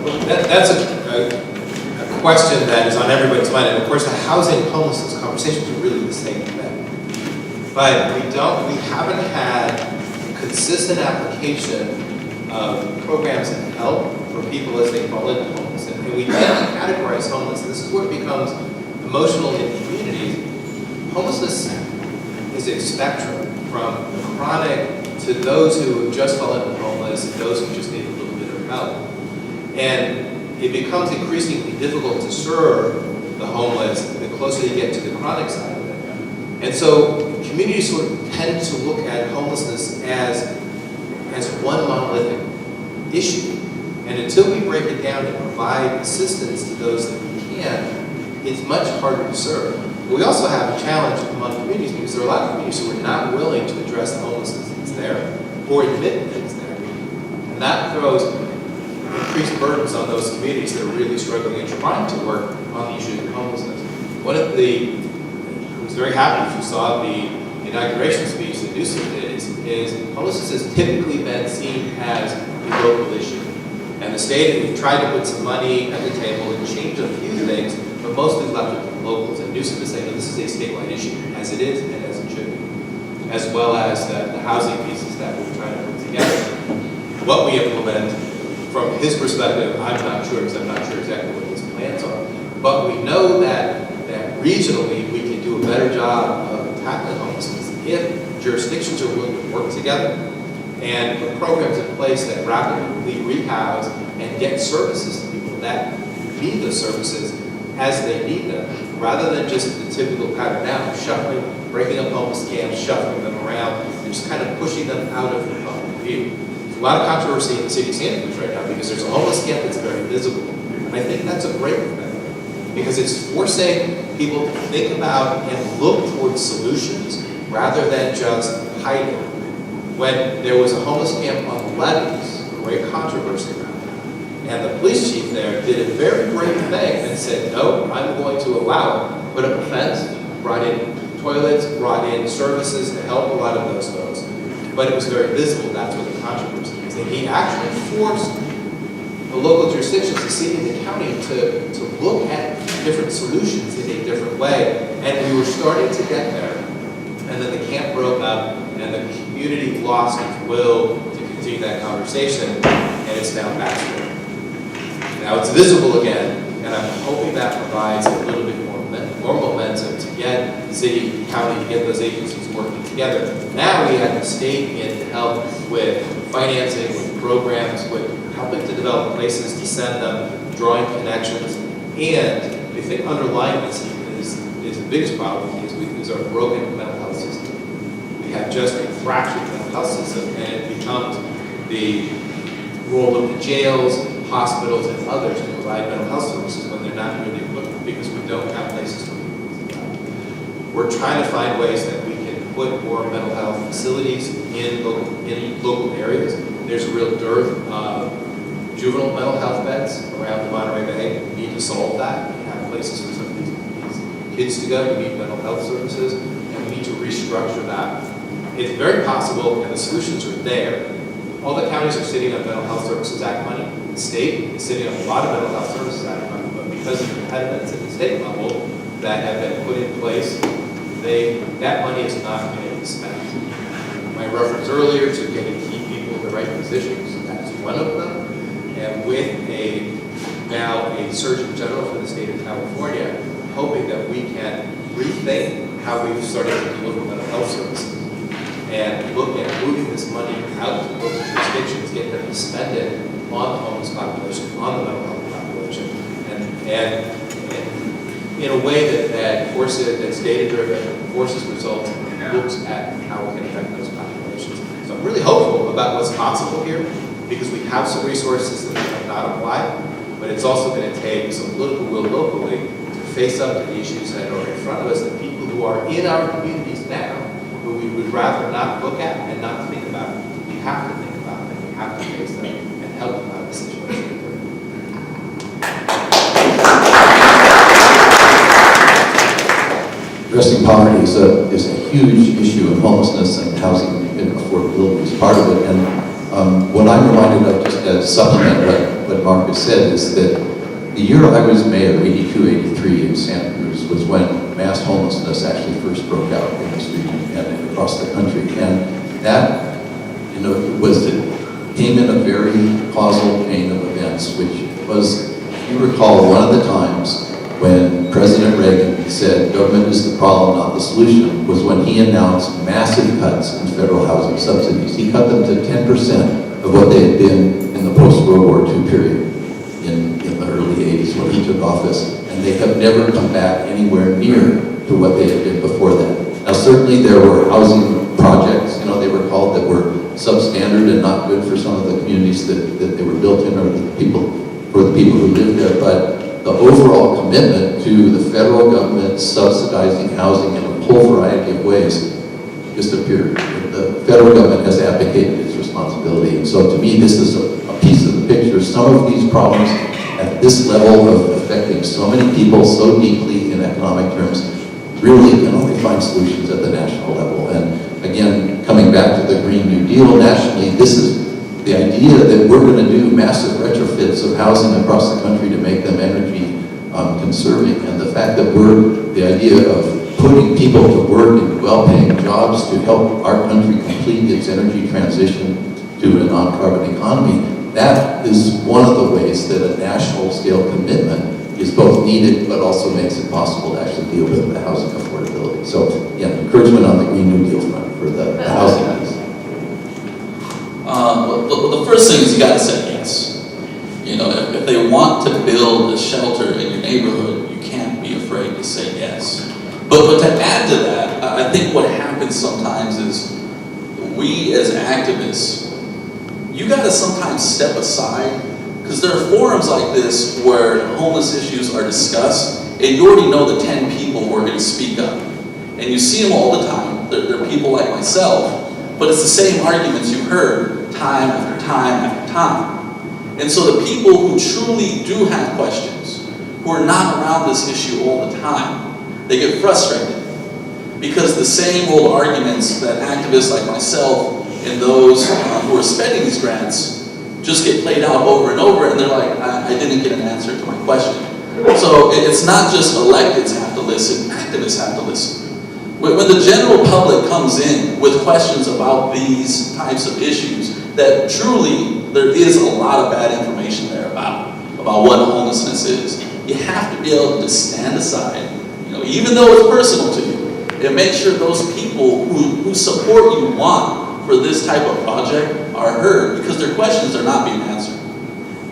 Well, that's a question that is on everybody's mind. And of course, the housing homelessness conversations are really the same thing. But we haven't had consistent application of programs that help for people as they fall into homelessness. And we can't categorize homelessness. This is where it becomes emotional in communities. Homelessness is a spectrum from chronic to those who have just fallen into homeless and those who just need a little bit of help. And it becomes increasingly difficult to serve the homeless the closer you get to the chronic side of it. And so communities sort of tend to look at homelessness as as one monolithic issue. And until we break it down and provide assistance to those that we can, it's much harder to serve. But we also have a challenge among communities because there are a lot of communities who are not willing to address the homelessness that's there or admit that it's there. And that throws increased burdens on those communities that are really struggling and trying to work on the issue of homelessness. I was very happy if you saw the inauguration speech that Dursa did, is homelessness has typically been seen as a local issue. And the state has tried to put some money at the table and change a few things, but mostly left it to the locals. And Dursa is saying, no, this is a statewide issue, as it is and as it should be, as well as the housing pieces that we're trying to put together. What we implement, from his perspective, I'm not sure, because I'm not sure exactly what his plans are. But we know that regionally we can do a better job of tackling homelessness if jurisdictions are willing to work together and put programs in place that rapidly rehouse and get services to people that need those services as they need them, rather than just the typical pattern now of shuffling, breaking up homeless camps, shuffling them around, and just kind of pushing them out of the public view. There's a lot of controversy in the city of Santa Cruz right now because there's a homeless camp that's very visible. And I think that's a great thing because it's forcing people to think about and look towards solutions rather than just hiding. When there was a homeless camp on the levees, great controversy around that. And the police chief there did a very brave thing and said, no, I'm going to allow it. Put up a fence, brought in toilets, brought in services to help a lot of those folks. But it was very visible, that's what the controversy is. And he actually forced the local jurisdictions, the city and the county, to look at different solutions in a different way. And we were starting to get there. And then the camp broke up, and the community lost its will to continue that conversation, and it's now backwards. Now it's visible again, and I'm hoping that provides a little bit more momentum to get the city, county, to get those agencies working together. Now we have the state in to help with financing, with programs, with helping to develop places to send them, drawing connections, and I think underlying this is the biggest problem is our broken mental health system. We have just a fractured mental health system, and it becomes the role of the jails, hospitals, and others to provide mental health services when they're not really equipped because we don't have places for people to go. We're trying to find ways that we can put more mental health facilities in local areas. There's a real dearth of juvenile mental health beds around the Monterey Bay. We need to solve that. We have places for some of these kids to go. We need mental health services, and we need to restructure that. It's very possible, and the solutions are there. All the counties are sitting on Mental Health Services Act money. The state is sitting on a lot of Mental Health Services Act money, but because of impediments at the state level that have been put in place, that money is not going to be spent. My reference earlier to getting key people in the right positions, that's one of them. And with now a Surgeon General for the state of California, hoping that we can rethink how we've started to deliver mental health services and look at moving this money out to local jurisdictions, get them to spend it on the homeless population, on the mental health population, and in a way that's data-driven, forces results, and looks at how we can affect those populations. So I'm really hopeful about what's possible here because we have some resources that we have not applied, but it's also going to take some political will locally to face up to the issues that are in front of us, the people who are in our communities now, who we would rather not look at and not think about. We have to think about them, we have to face them, and help them out of the situation. Addressing poverty is a huge issue, and homelessness and housing and affordability is part of it. And what I'm reminded of, just to supplement what Marcus said, is that the year I was mayor, 82, 83 in Santa Cruz, was when mass homelessness actually first broke out in this region and across the country. And that, came in a very causal chain of events, which was, if you recall, one of the times when President Reagan said government is the problem, not the solution, was when he announced massive cuts in federal housing subsidies. He cut them to 10% of what they had been in the post-World War II period in the early 80s when he took office. And they have never come back anywhere near to what they had been before that. Now certainly there were housing projects, they were called, that were substandard and not good for some of the communities that they were built in, or for the people who live there. But the overall commitment to the federal government subsidizing housing in a whole variety of ways disappeared. The federal government has abdicated its responsibility. And so to me, this is a piece of the picture. Some of these problems at this level of affecting so many people so deeply in economic terms really can only find solutions at the national level. And again, coming back to the Green New Deal nationally, this is the idea that we're going to do massive retrofits of housing across the country to make them energy conserving. And the fact that the idea of putting people to work in well-paying jobs to help our country complete its energy transition to a non-carbon economy, that is one of the ways that a national scale commitment is both needed but also makes it possible to actually deal with the housing affordability. So, yeah, encouragement on the Green New Deal front for the housing piece. Well, the first thing is you got to say yes. You know, if they want to build a shelter in your neighborhood, you can't be afraid to say yes. But to add to that, I think what happens sometimes is we as activists, you got to sometimes step aside, because there are forums like this where homeless issues are discussed, and you already know the 10 people who are going to speak up. And you see them all the time. They're people like myself, but it's the same arguments you heard time after time after time. And so the people who truly do have questions, who are not around this issue all the time, they get frustrated because the same old arguments that activists like myself and those who are spending these grants just get played out over and over, and they're like, I didn't get an answer to my question. So it's not just electeds have to listen, activists have to listen. When the general public comes in with questions about these types of issues, that truly there is a lot of bad information there about what homelessness is, you have to be able to stand aside, even though it's personal to you, and make sure those people who support you want for this type of project are heard, because their questions are not being answered.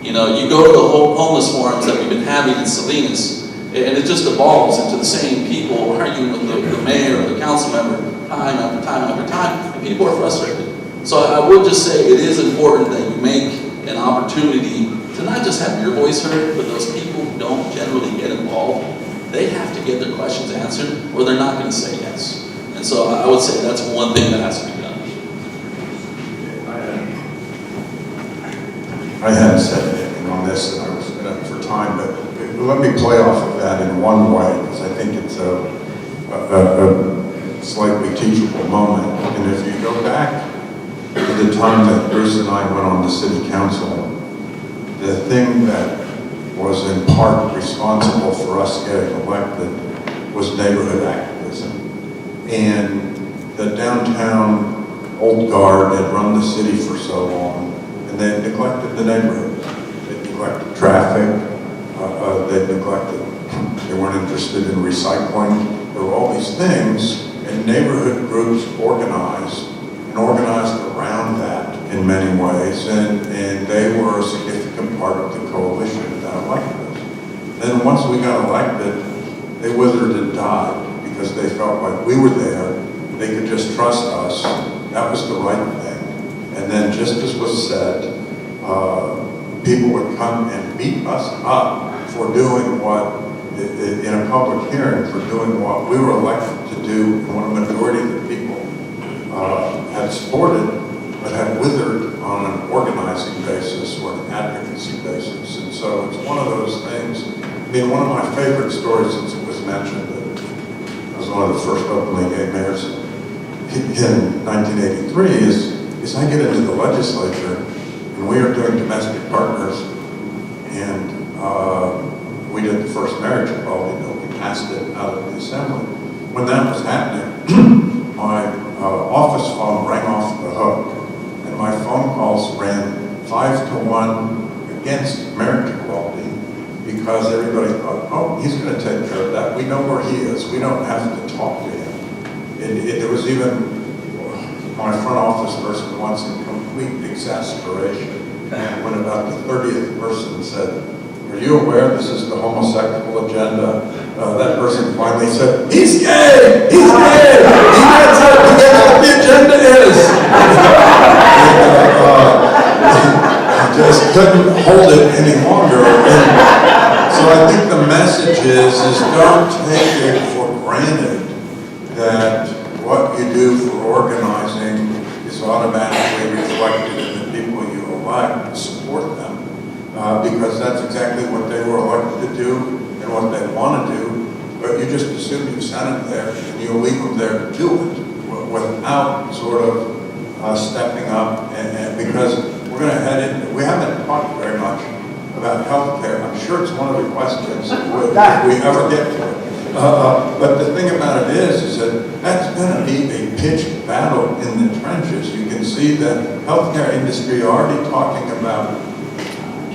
You go to the homeless forums that we've been having in Salinas, and it just evolves into the same people arguing with the mayor or the council member time after time after time, and people are frustrated. So I would just say it is important that you make an opportunity to not just have your voice heard, but those people who don't generally get involved, they have to get their questions answered, or they're not going to say yes. And so I would say that's one thing that has to be done. I hadn't said anything on this, and I was up for time, but let me play off of that in one way, because I think it's a slightly teachable moment. And if you go back to the time that Bruce and I went on the city council, the thing that was in part responsible for us getting elected was neighborhood activism. And the downtown old guard had run the city for so long, and they neglected the neighborhood. They neglected traffic, they weren't interested in recycling. There were all these things, and neighborhood groups organized around that in many ways, and they were a significant part of the coalition that elected us. Then once we got elected, they withered and died because they felt like we were there, they could just trust us, that was the right thing. And then just as was said, people would come and beat us up for doing what, in a public hearing, for doing what we were elected to do, and what a majority of the people had supported, but had withered on an organizing basis or an advocacy basis. And so it's one of those things. I mean, one of my favorite stories, since it was mentioned that I was one of the first openly gay mayors in 1983, is I get into the legislature, and we are doing domestic partners, and we did the first marriage equality bill. We passed it out of the assembly. When that was happening, my office phone rang off the hook, and my phone calls ran 5-to-1 against marriage equality, because everybody thought, oh, he's going to take care of that. We know where he is. We don't have to talk to him. There was even my front office person once in complete exasperation, when about the 30th person said, are you aware this is the homosexual agenda? That person finally said, he's gay! He's gay! He gets it! He gets what the agenda is! couldn't hold it any longer. And so I think the message is don't take it for granted that what you do for organizing is automatically reflected in the people you elect and support them, because that's exactly what they were elected to do and what they want to do, but you just assume you sent it there and you leave them there to do it without sort of stepping up, and because we're going to head in, we haven't talked very much about healthcare. I'm sure it's one of the questions if we ever get to it. But the thing about it is that that's going to be a pitched battle in the trenches. You can see that healthcare industry already talking about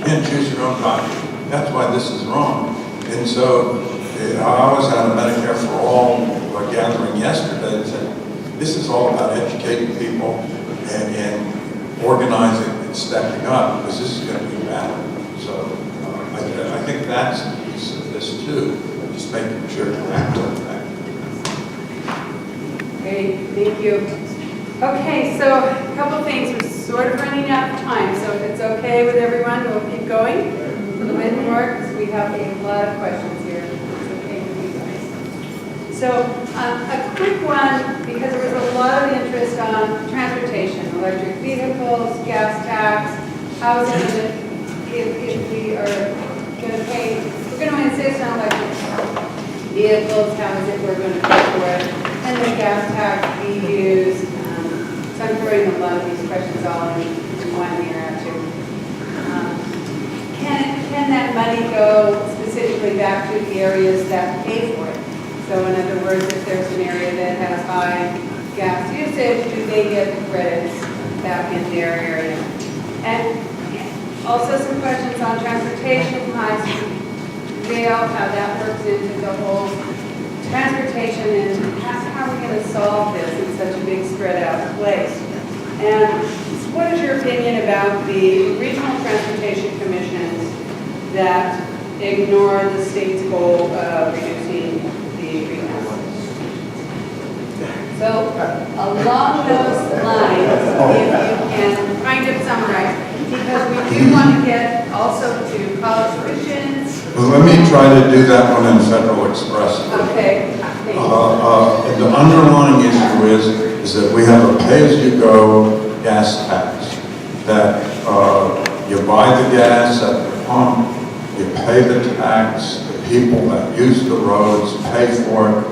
can't choose your own doctor. That's why this is wrong. And so I was at a Medicare for All gathering yesterday and said, this is all about educating people and organizing and stepping up, because this is going to be a battle. So I think that's a piece of this too. Just making sure to act on that. Great, thank you. Okay, so a couple things. We're sort of running out of time, so if it's okay with everyone, we'll keep going a little bit more because we have a lot of questions here. It's okay with you guys. So a quick one, because there was a lot of interest on transportation, electric vehicles, gas tax. How is it going to, if we are going to pay, we're going to insist on electric vehicles, how is it we're going to pay for it? And the gas tax we use. So I'm throwing a lot of these questions all in one here actually. Can that money go specifically back to the areas that pay for it? So in other words, if there's an area that has high gas usage, do they get the credits back in their area? And also some questions on transportation, high-speed rail, how that works into the whole transportation, and how are we going to solve this in such a big spread out place? And what is your opinion about the regional transportation commissions that ignore the state's goal of reducing the greenhouse? So along those lines, if you can kind of summarize, because we do want to get also to college tuitions. Well, let me try to do that one in Federal Express. Okay. The underlying issue is that we have a pay-as-you-go gas tax, that you buy the gas at the pump, you pay the tax, the people that use the roads pay for it,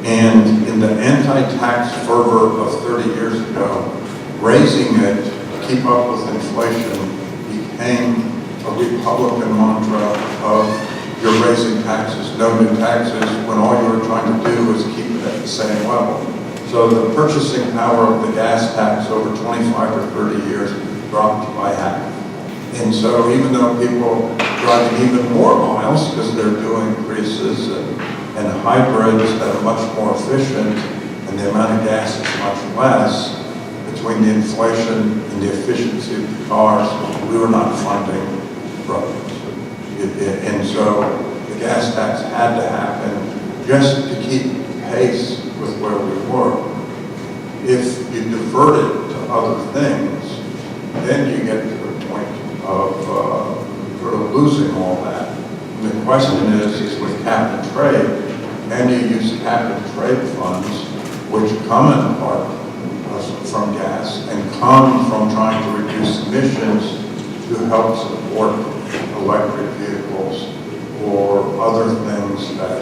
and in the anti-tax fervor of 30 years ago, raising it to keep up with inflation became a Republican mantra of you're raising taxes, no new taxes, when all you were trying to do was keep it at the same level. So the purchasing power of the gas tax over 25 or 30 years dropped by half. And so even though people are driving even more miles because they're doing Priuses and hybrids that are much more efficient, and the amount of gas is much less, between the inflation and the efficiency of the cars, we were not funding roads. And so the gas tax had to happen just to keep pace with where we were. If you divert it to other things, then you get to the point of sort of losing all that. And the question is with cap and trade, can you use cap and trade funds, which come in part from gas and come from trying to reduce emissions, to help support electric vehicles or other things that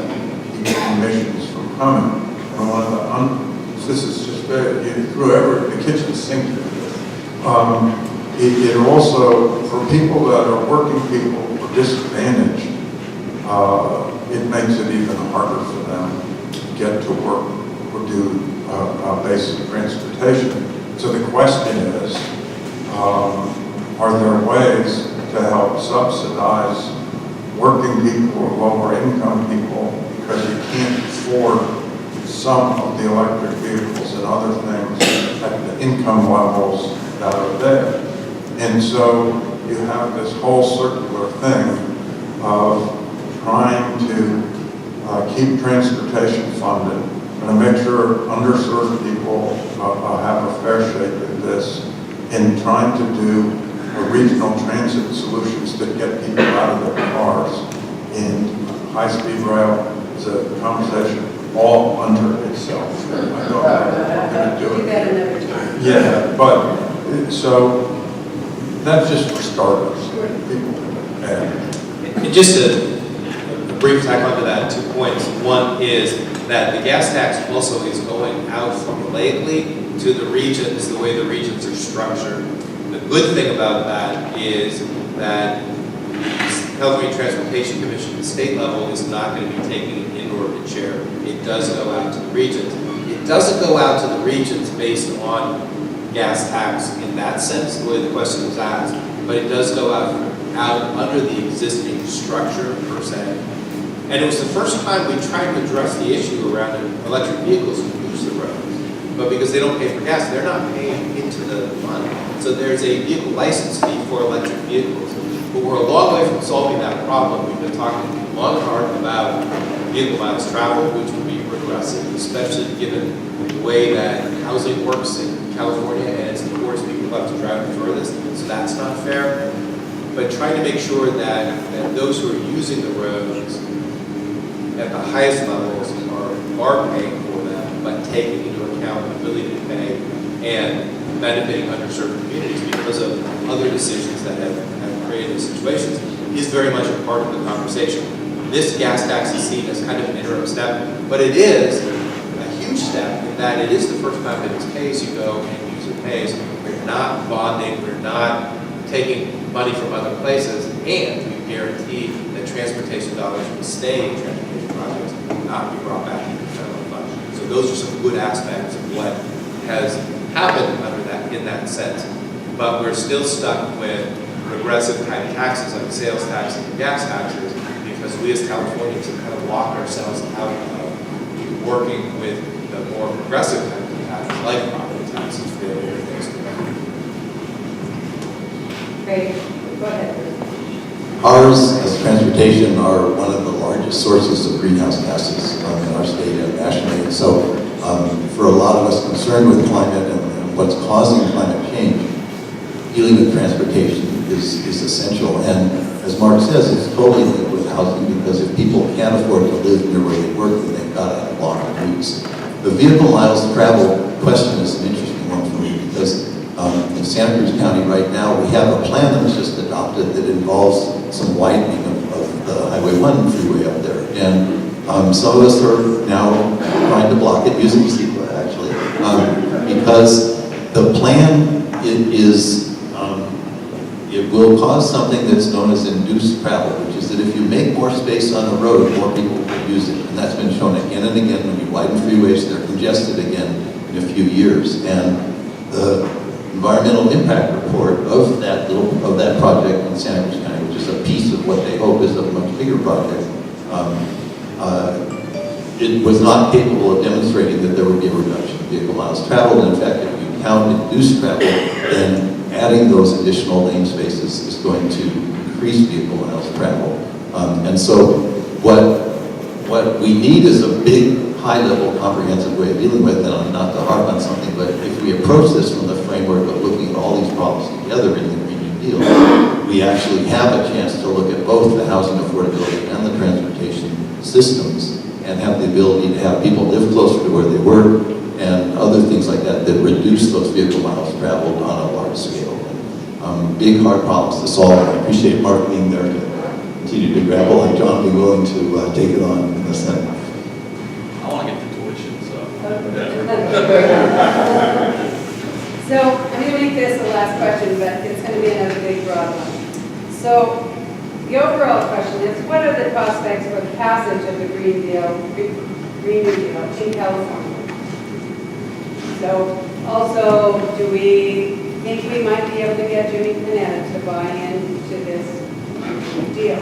keep emissions from coming. And one of the, this is just very, you threw the kitchen sink. It also, for people that are working people or disadvantaged, it makes it even harder for them to get to work or do basic transportation. So the question is, are there ways to help subsidize working people or lower income people because you can't afford some of the electric vehicles and other things at the income levels that are there. And so you have this whole circular thing of trying to keep transportation funded and to make sure underserved people have a fair shake at this, in trying to do regional transit solutions that get people out of their cars in high-speed rail is a conversation all under itself. I don't know how we're going to do Do it. that another time. Yeah, but, so, that's just for starters. People, And just a brief tack onto that, 2 points. One is that the gas tax also is going out formulaically to the regions, the way the regions are structured. The good thing about that is that the California Transportation Commission at the state level is not going to be taking an inordinate share. It does go out to the regions. It doesn't go out to the regions based on gas tax in that sense, the way the question was asked, but it does go out under the existing structure per se. And it was the first time we tried to address the issue around electric vehicles who use the roads. But because they don't pay for gas, they're not paying into the fund. So there's a vehicle license fee for electric vehicles. But we're a long way from solving that problem. We've been talking long and hard about vehicle miles traveled, which would be progressive, especially given the way that housing works in California, and it's the poorest people who have to drive the furthest, so that's not fair. But trying to make sure that those who are using the roads at the highest levels are paying for them, but taking into account the ability to pay and benefiting underserved communities because of other decisions that have created those situations is very much a part of the conversation. This gas tax is seen as kind of an interim step, but it is a huge step in that it is the first time that it's pay as you go and user pays. We're not bonding, we're not taking money from other places, and we guarantee that transportation dollars will stay in transportation projects and not be brought back into the federal fund. So those are some good aspects of what has happened in that sense. But we're still stuck with progressive kind of taxes like sales tax and gas taxes because we as Californians have kind of locked ourselves out of working with the more progressive kind of taxes like property taxes for the other things to Great, go ahead. Ours, as transportation, are one of the largest sources of greenhouse gases in our state and nationally. So for a lot of us concerned with climate and what's causing climate change, dealing with transportation is essential. And as Mark says, it's totally linked with housing because if people can't afford to live near where they work, then they've got to have long commutes. The vehicle miles traveled question is an interesting one for me because in Santa Cruz County right now, we have a plan that was just adopted that involves some widening of the Highway 1 freeway up there. And some of us are now trying to block it using CEQA, actually, because the plan it will cause something that's known as induced travel, which is that if you make more space on the road, more people will use it. And that's been shown again and again. When you widen freeways, they're congested again in a few years. And the environmental impact report of that project in Santa Cruz County, which is a piece of what they hope is a much bigger project, it was not capable of demonstrating that there would be a reduction in vehicle miles traveled. In fact, if you count induced travel, then adding those additional lane spaces is going to increase vehicle miles traveled. And so what we need is a big, high-level, comprehensive way of dealing with it, and not to harp on something, but if we approach this from the framework of looking at all these problems together in the Green New Deal, we actually have a chance to look at both the housing affordability and the transportation systems and have the ability to have people live closer to where they work and other things like that that reduce those vehicle miles traveled on a large scale. Big, hard problems to solve, and I appreciate Mark being there to continue to grapple, and John be willing to take it on in the Senate. I want to get the tuition, so. So I'm going to make this the last question, but it's going to be another big, broad one. So the overall question is, what are the prospects for the passage of the Green New Deal in California? So also, do we think we might be able to get Jimmy Panetta to buy into this deal?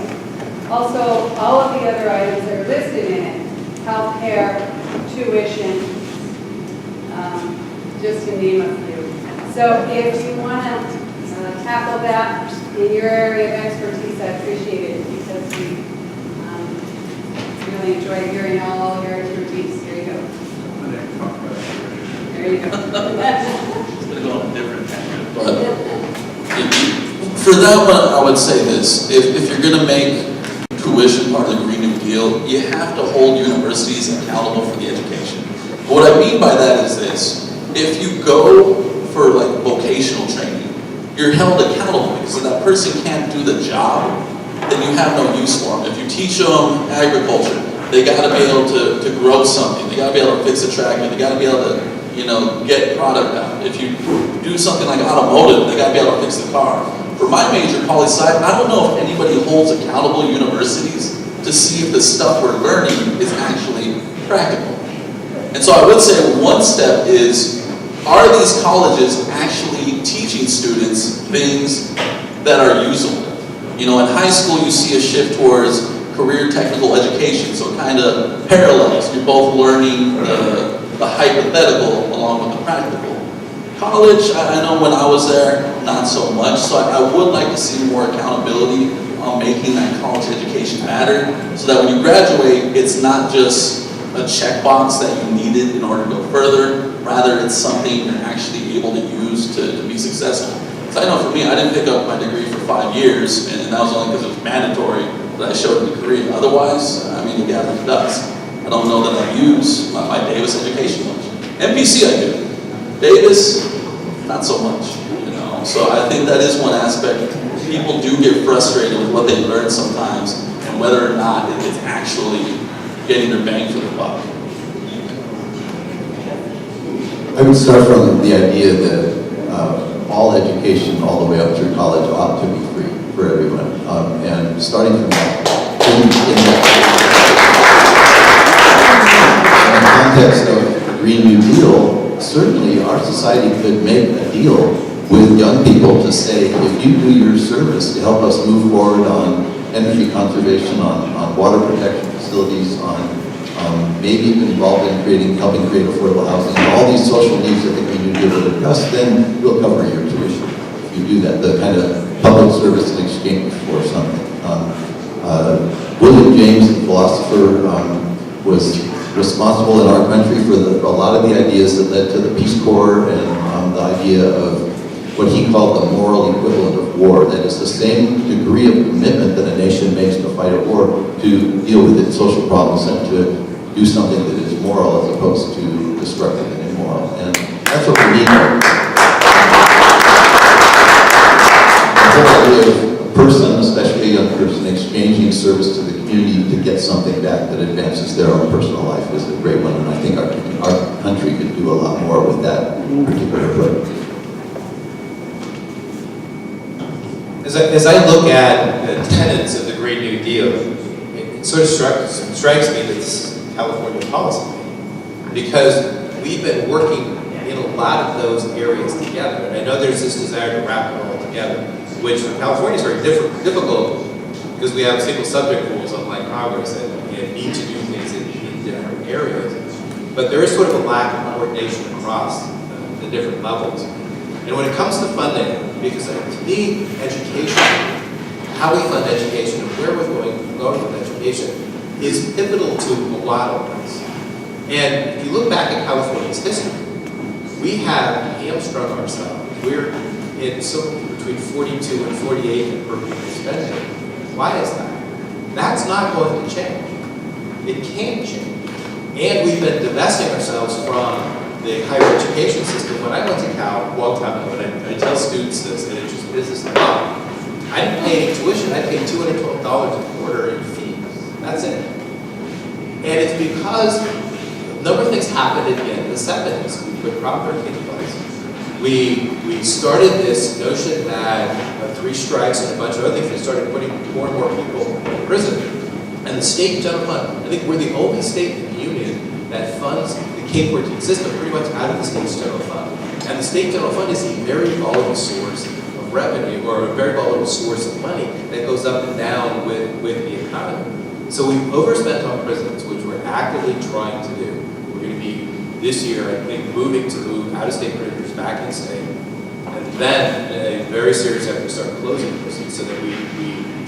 Also, all of the other items that are listed in it, healthcare, tuition, just to name a few. So if you want to tackle that in your area of expertise, I appreciate it because we really enjoy hearing all your expertise. There you go. There you go. It's going to go on a different tangent. For that one, I would say this, if you're gonna make tuition part of the Green New Deal, you have to hold universities accountable for the education. What I mean by that is this, if you go for like vocational training, you're held accountable because if that person can't do the job, then you have no use for them. If you teach them agriculture, they gotta be able to grow something, they gotta be able to fix a tractor, they gotta be able to, get product out. If you do something like automotive, they gotta be able to fix the car. For my major, poli-sci, I don't know if anybody holds accountable universities to see if the stuff we're learning is actually practical. And so I would say one step is, are these colleges actually teaching students things that are usable? In high school you see a shift towards career technical education, so it kind of parallels. You're both learning the hypothetical along with the practical. College, I know when I was there, not so much, so I would like to see more accountability on making that college education matter, so that when you graduate, it's not just a checkbox that you needed in order to go further, rather it's something you're actually able to use to be successful. So I know for me, I didn't pick up my degree for 5 years, and that was only because it was mandatory that I showed a degree. Otherwise, it gathers dust. I don't know that I use my Davis education much. MPC I do. Davis, not so much, So I think that is one aspect. People do get frustrated with what they learn sometimes, and whether or not it's actually getting their bang for the buck. I would start from the idea that all education, all the way up through college, ought to be free for everyone. And starting from that, in the context of the Green New Deal, certainly our society could make a deal with young people to say, if you do your service to help us move forward on energy conservation, on water protection facilities, on maybe even involved in helping create affordable housing, and all these social needs that the Green New Deal would address, then we'll cover your tuition. If you do that, the kind of public service in exchange for something. William James, the philosopher, was responsible in our country for a lot of the ideas that led to the Peace Corps and the idea of what he called the moral equivalent of war. That is the same degree of commitment that a nation makes to fight a war to deal with its social problems and to do something that is moral as opposed to destructive and immoral. And that's what we need. The whole idea of a person, especially a young person, exchanging service to the community to get something back that advances their own personal life is a great one. And I think our country could do a lot more with that particular approach. As I look at the tenets of the Green New Deal, it sort of strikes me that this is California policy, because we've been working in a lot of those areas together. And I know there's this desire to wrap it all together, which in California is very difficult because we have single subject rules, unlike Congress, and need to do things in different areas. But there is sort of a lack of coordination across the different levels. And when it comes to funding, because to me, education, how we fund education and where we're going with education is pivotal to a lot of this. And if you look back at California's history, we have hamstrung ourselves. We're in somewhere between 42 and 48 per pupil spending. Why is that? That's not going to change. It can't change. And we've been divesting ourselves from the higher education system. When I went to Cal a long time ago, and I tell students this, and it's just business to love, I didn't pay any tuition. I paid $212 a quarter in fees. That's it. And it's because a number of things happened at the end of the 70s. We put Prop 13 in place. We started this notion that 3 strikes and a bunch of other things, they started putting more and more people in prison. And the state general fund, I think we're the only state in the union that funds the K-14 system pretty much out of the state's general fund. And the state general fund is a very volatile source of revenue, or a very volatile source of money that goes up and down with the economy. So we've overspent on prisons, which we're actively trying to do. We're going to be, this year, I think, moving to move out-of-state prisoners back in state. And then, a very serious effort to start closing prisons so that we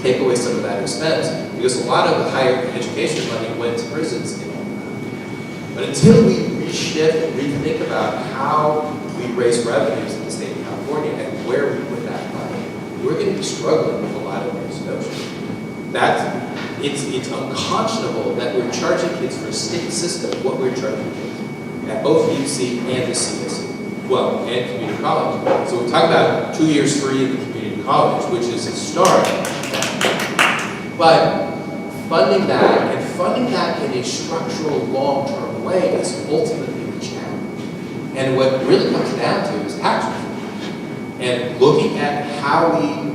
take away some of that expense, because a lot of the higher education money went to prisons and all that. But until we reshift and rethink about how we raise revenues in the state of California and where we put that money, we're going to struggling with a lot of those notions. It's unconscionable that we're charging kids for a state system what we're charging kids at both UC and the CSC, well, and community college. So we're talking about 2 years free in the community college, which is a start. But funding that in a structural, long-term way is ultimately the challenge. And what it really comes down to is tax reform. And looking at how we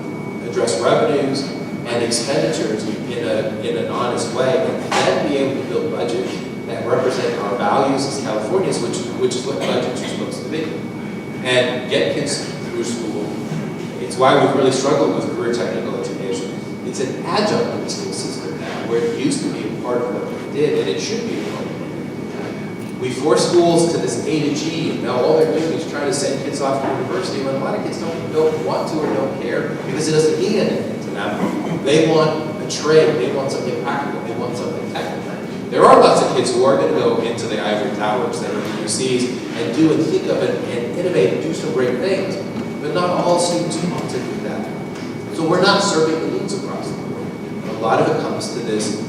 address revenues and expenditures in an honest way, and then be able to build budgets that represent our values as Californians, which is what budgets are supposed to be. And get kids through school. It's why we've really struggled with career technical education. It's an adjunct of the school system now, where it used to be a part of what we did, and it should be a part of what we did. We force schools to this A to G, and now all they're doing is trying to send kids off to university, when a lot of kids don't want to or don't care, because it doesn't mean anything to them. They want a trade, they want something practical, they want something technical. There are lots of kids who are going to go into the ivory towers that are the UCs and do and think of it and innovate and do some great things, but not all students want to do that. So we're not serving the needs across the board. A lot of it comes to this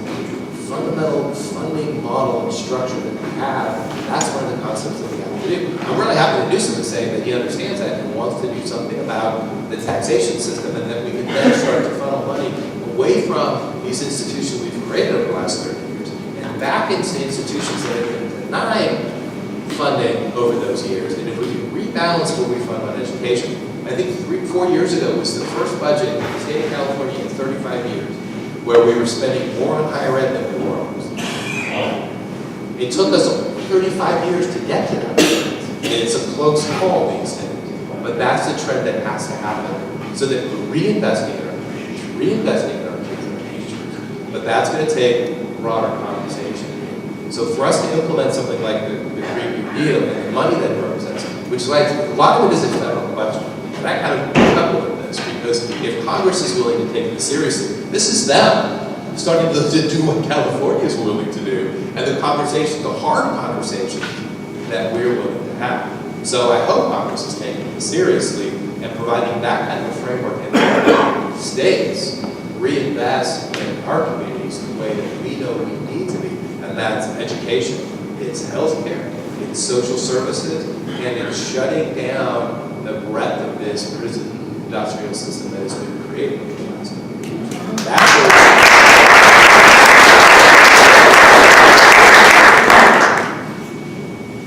fundamental funding model and structure that we have. That's one of the concepts that we have to do. I'm really happy to do something saying that he understands that and wants to do something about the taxation system, and that we can then start to funnel money away from these institutions we've created over the last 30 years and back into institutions that have been denied funding over those years. And if we can rebalance what we fund on education, I think 4 years ago was the first budget in the state of California in 35 years where we were spending more on higher ed than we were on. It took us 35 years to get to that. And it's a close call, these things. But that's the trend that has to happen, so that we're reinvesting in our kids and our teachers. But that's going to take broader conversation. So for us to implement something like the Green New Deal and the money that it represents, which like a lot of it is a federal question. And I kind of chuckle at this, because if Congress is willing to take it seriously, this is them starting to do what California is willing to do, and the conversation, the hard conversation that we're willing to have. So I hope Congress is taking it seriously and providing that kind of a framework in our states, reinvest in our communities the way that we know we need to be, and that's education, it's healthcare, it's social services, and it's shutting down the breadth of this prison industrial system that has been created over the last 20 years. That's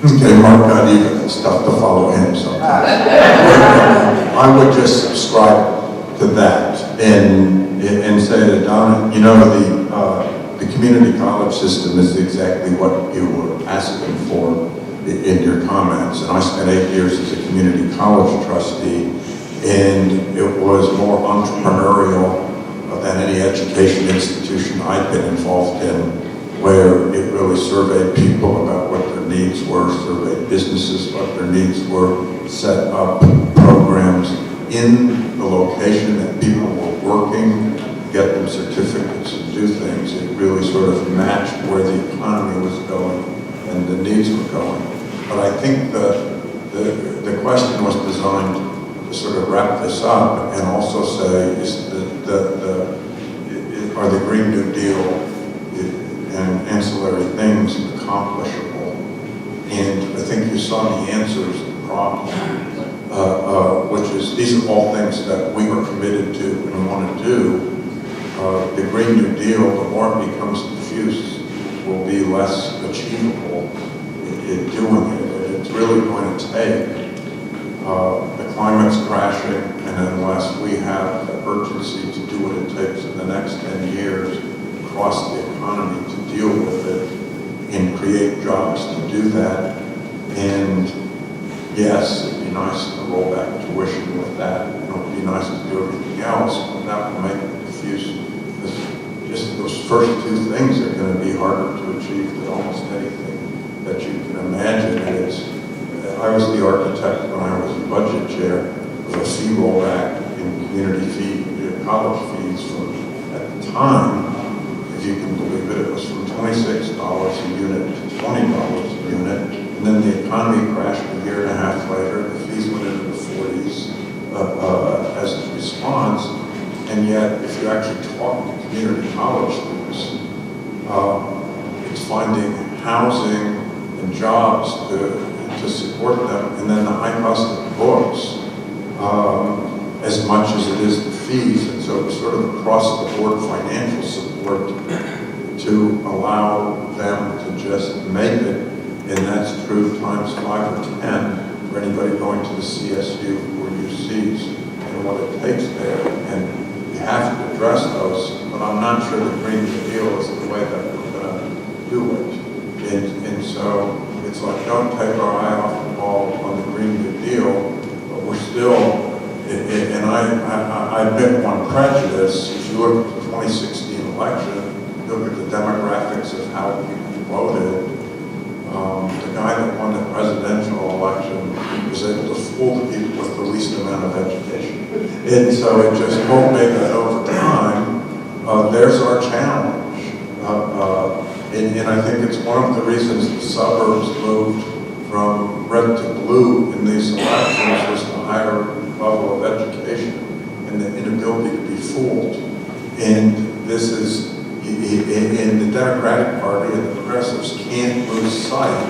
Okay, Mark got even stuff to follow him, so I would just subscribe to that and say to Dominic, you know, the community college system is exactly what you were asking for in your comments. And I spent 8 years as a community college trustee, and it was more entrepreneurial than any education institution I'd been involved in, where it really surveyed people about what their needs were, surveyed businesses what their needs were, set up programs in the location that people were working, get them certificates and do things. It really sort of matched where the economy was going and the needs were going. But I think the question was designed to sort of wrap this up and also say, is are the Green New Deal and ancillary things accomplishable? And I think you saw the answers to the problem, which is these are all things that we were committed to and want to do. The Green New Deal, the more it becomes diffuse, will be less achievable in doing it. And it's really going to take the climate's crashing, and unless we have the urgency to do what it takes in the next 10 years across the economy to deal with it and create jobs to do that. And yes, it'd be nice to roll back tuition with that. It would be nice to do everything else, but that will make it diffuse. Just those first two things are going to be harder to achieve than almost anything that you can imagine. And I was the architect when I was budget chair of a fee rollback in community college fees from, at the time, if you can believe it, it was from $26 a unit to $20 a unit. And then the economy crashed a year and a half later. The fees went into the 40s as a response. and yet if you actually talk to community college students, it's finding housing and jobs to support them, and then the high cost of books, as much as it is the fees, and so it's sort of across the board financial support to allow them to just make it, and that's true times 5 or 10 for anybody going to the CSU or UCs and what it takes there. And you have to address those, but I'm not sure the Green New Deal is the way that we're going to do it. And so it's like, don't take our eye off the ball on the Green New Deal, but we're still, and I admit one prejudice. If you look at the 2016 election, look at the demographics of how people voted. The guy that won the presidential election was able to fool the people with the least amount of education. And so it just told me that over time, there's our challenge. And I think it's one of the reasons the suburbs moved from red to blue in these elections was the higher level of education and the inability to be fooled. And this is, in the Democratic Party and the progressives can't lose sight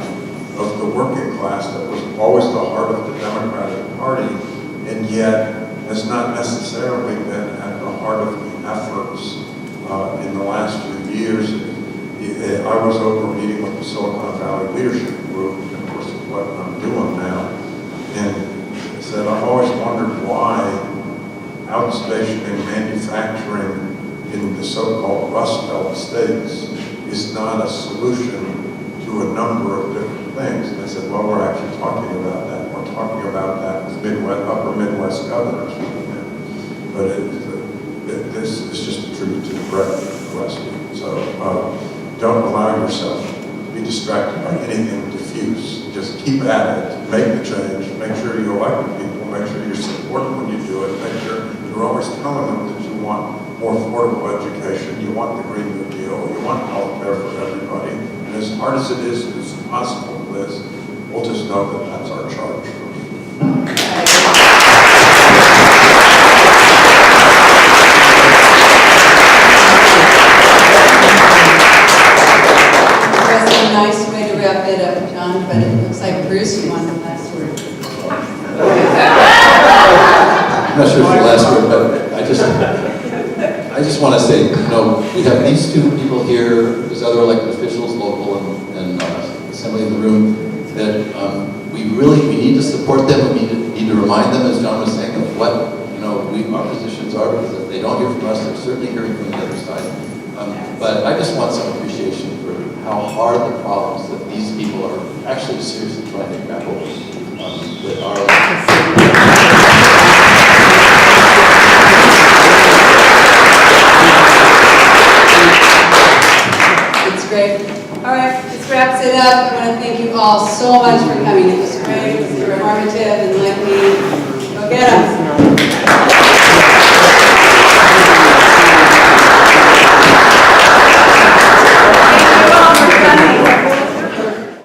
of the working class that was always the heart of the Democratic Party, and yet has not necessarily been at the heart of the efforts in the last few years. I was over meeting with the Silicon Valley Leadership Group, and of course it's what I'm doing now, and I said I've always wondered why outstationing manufacturing in the so-called Rust Belt states is not a solution to a number of different things. And I said, well, we're actually talking about that. We're talking about that with upper Midwest governors. But this is just a tribute to the rest of it. So don't allow yourself to be distracted by anything diffuse. Just keep at it, make the change, make sure you elect the people, make sure you're supporting when you do it, make sure you're always telling them that you want more affordable education, you want the Green New Deal, you want health care for everybody. And as hard as it is, it's possible, Liz, we'll just know that that's our charge. That's a nice way to wrap it up, John, but it looks like Bruce, you want the last word. I'm not sure if the last word, but I just want to say, we have these two people here, there's other elected officials, local and assembly in the room, that we need to support them. We need to remind them, as John was saying, of what our positions are, because if they don't hear from us, they're certainly hearing from the other side. But I just want some appreciation for how hard the problems that these people are actually seriously trying to grapple with that are. Great. All right, this wraps it up. I want to thank you all so much for coming. It was great. It was informative, enlightening. Go get them.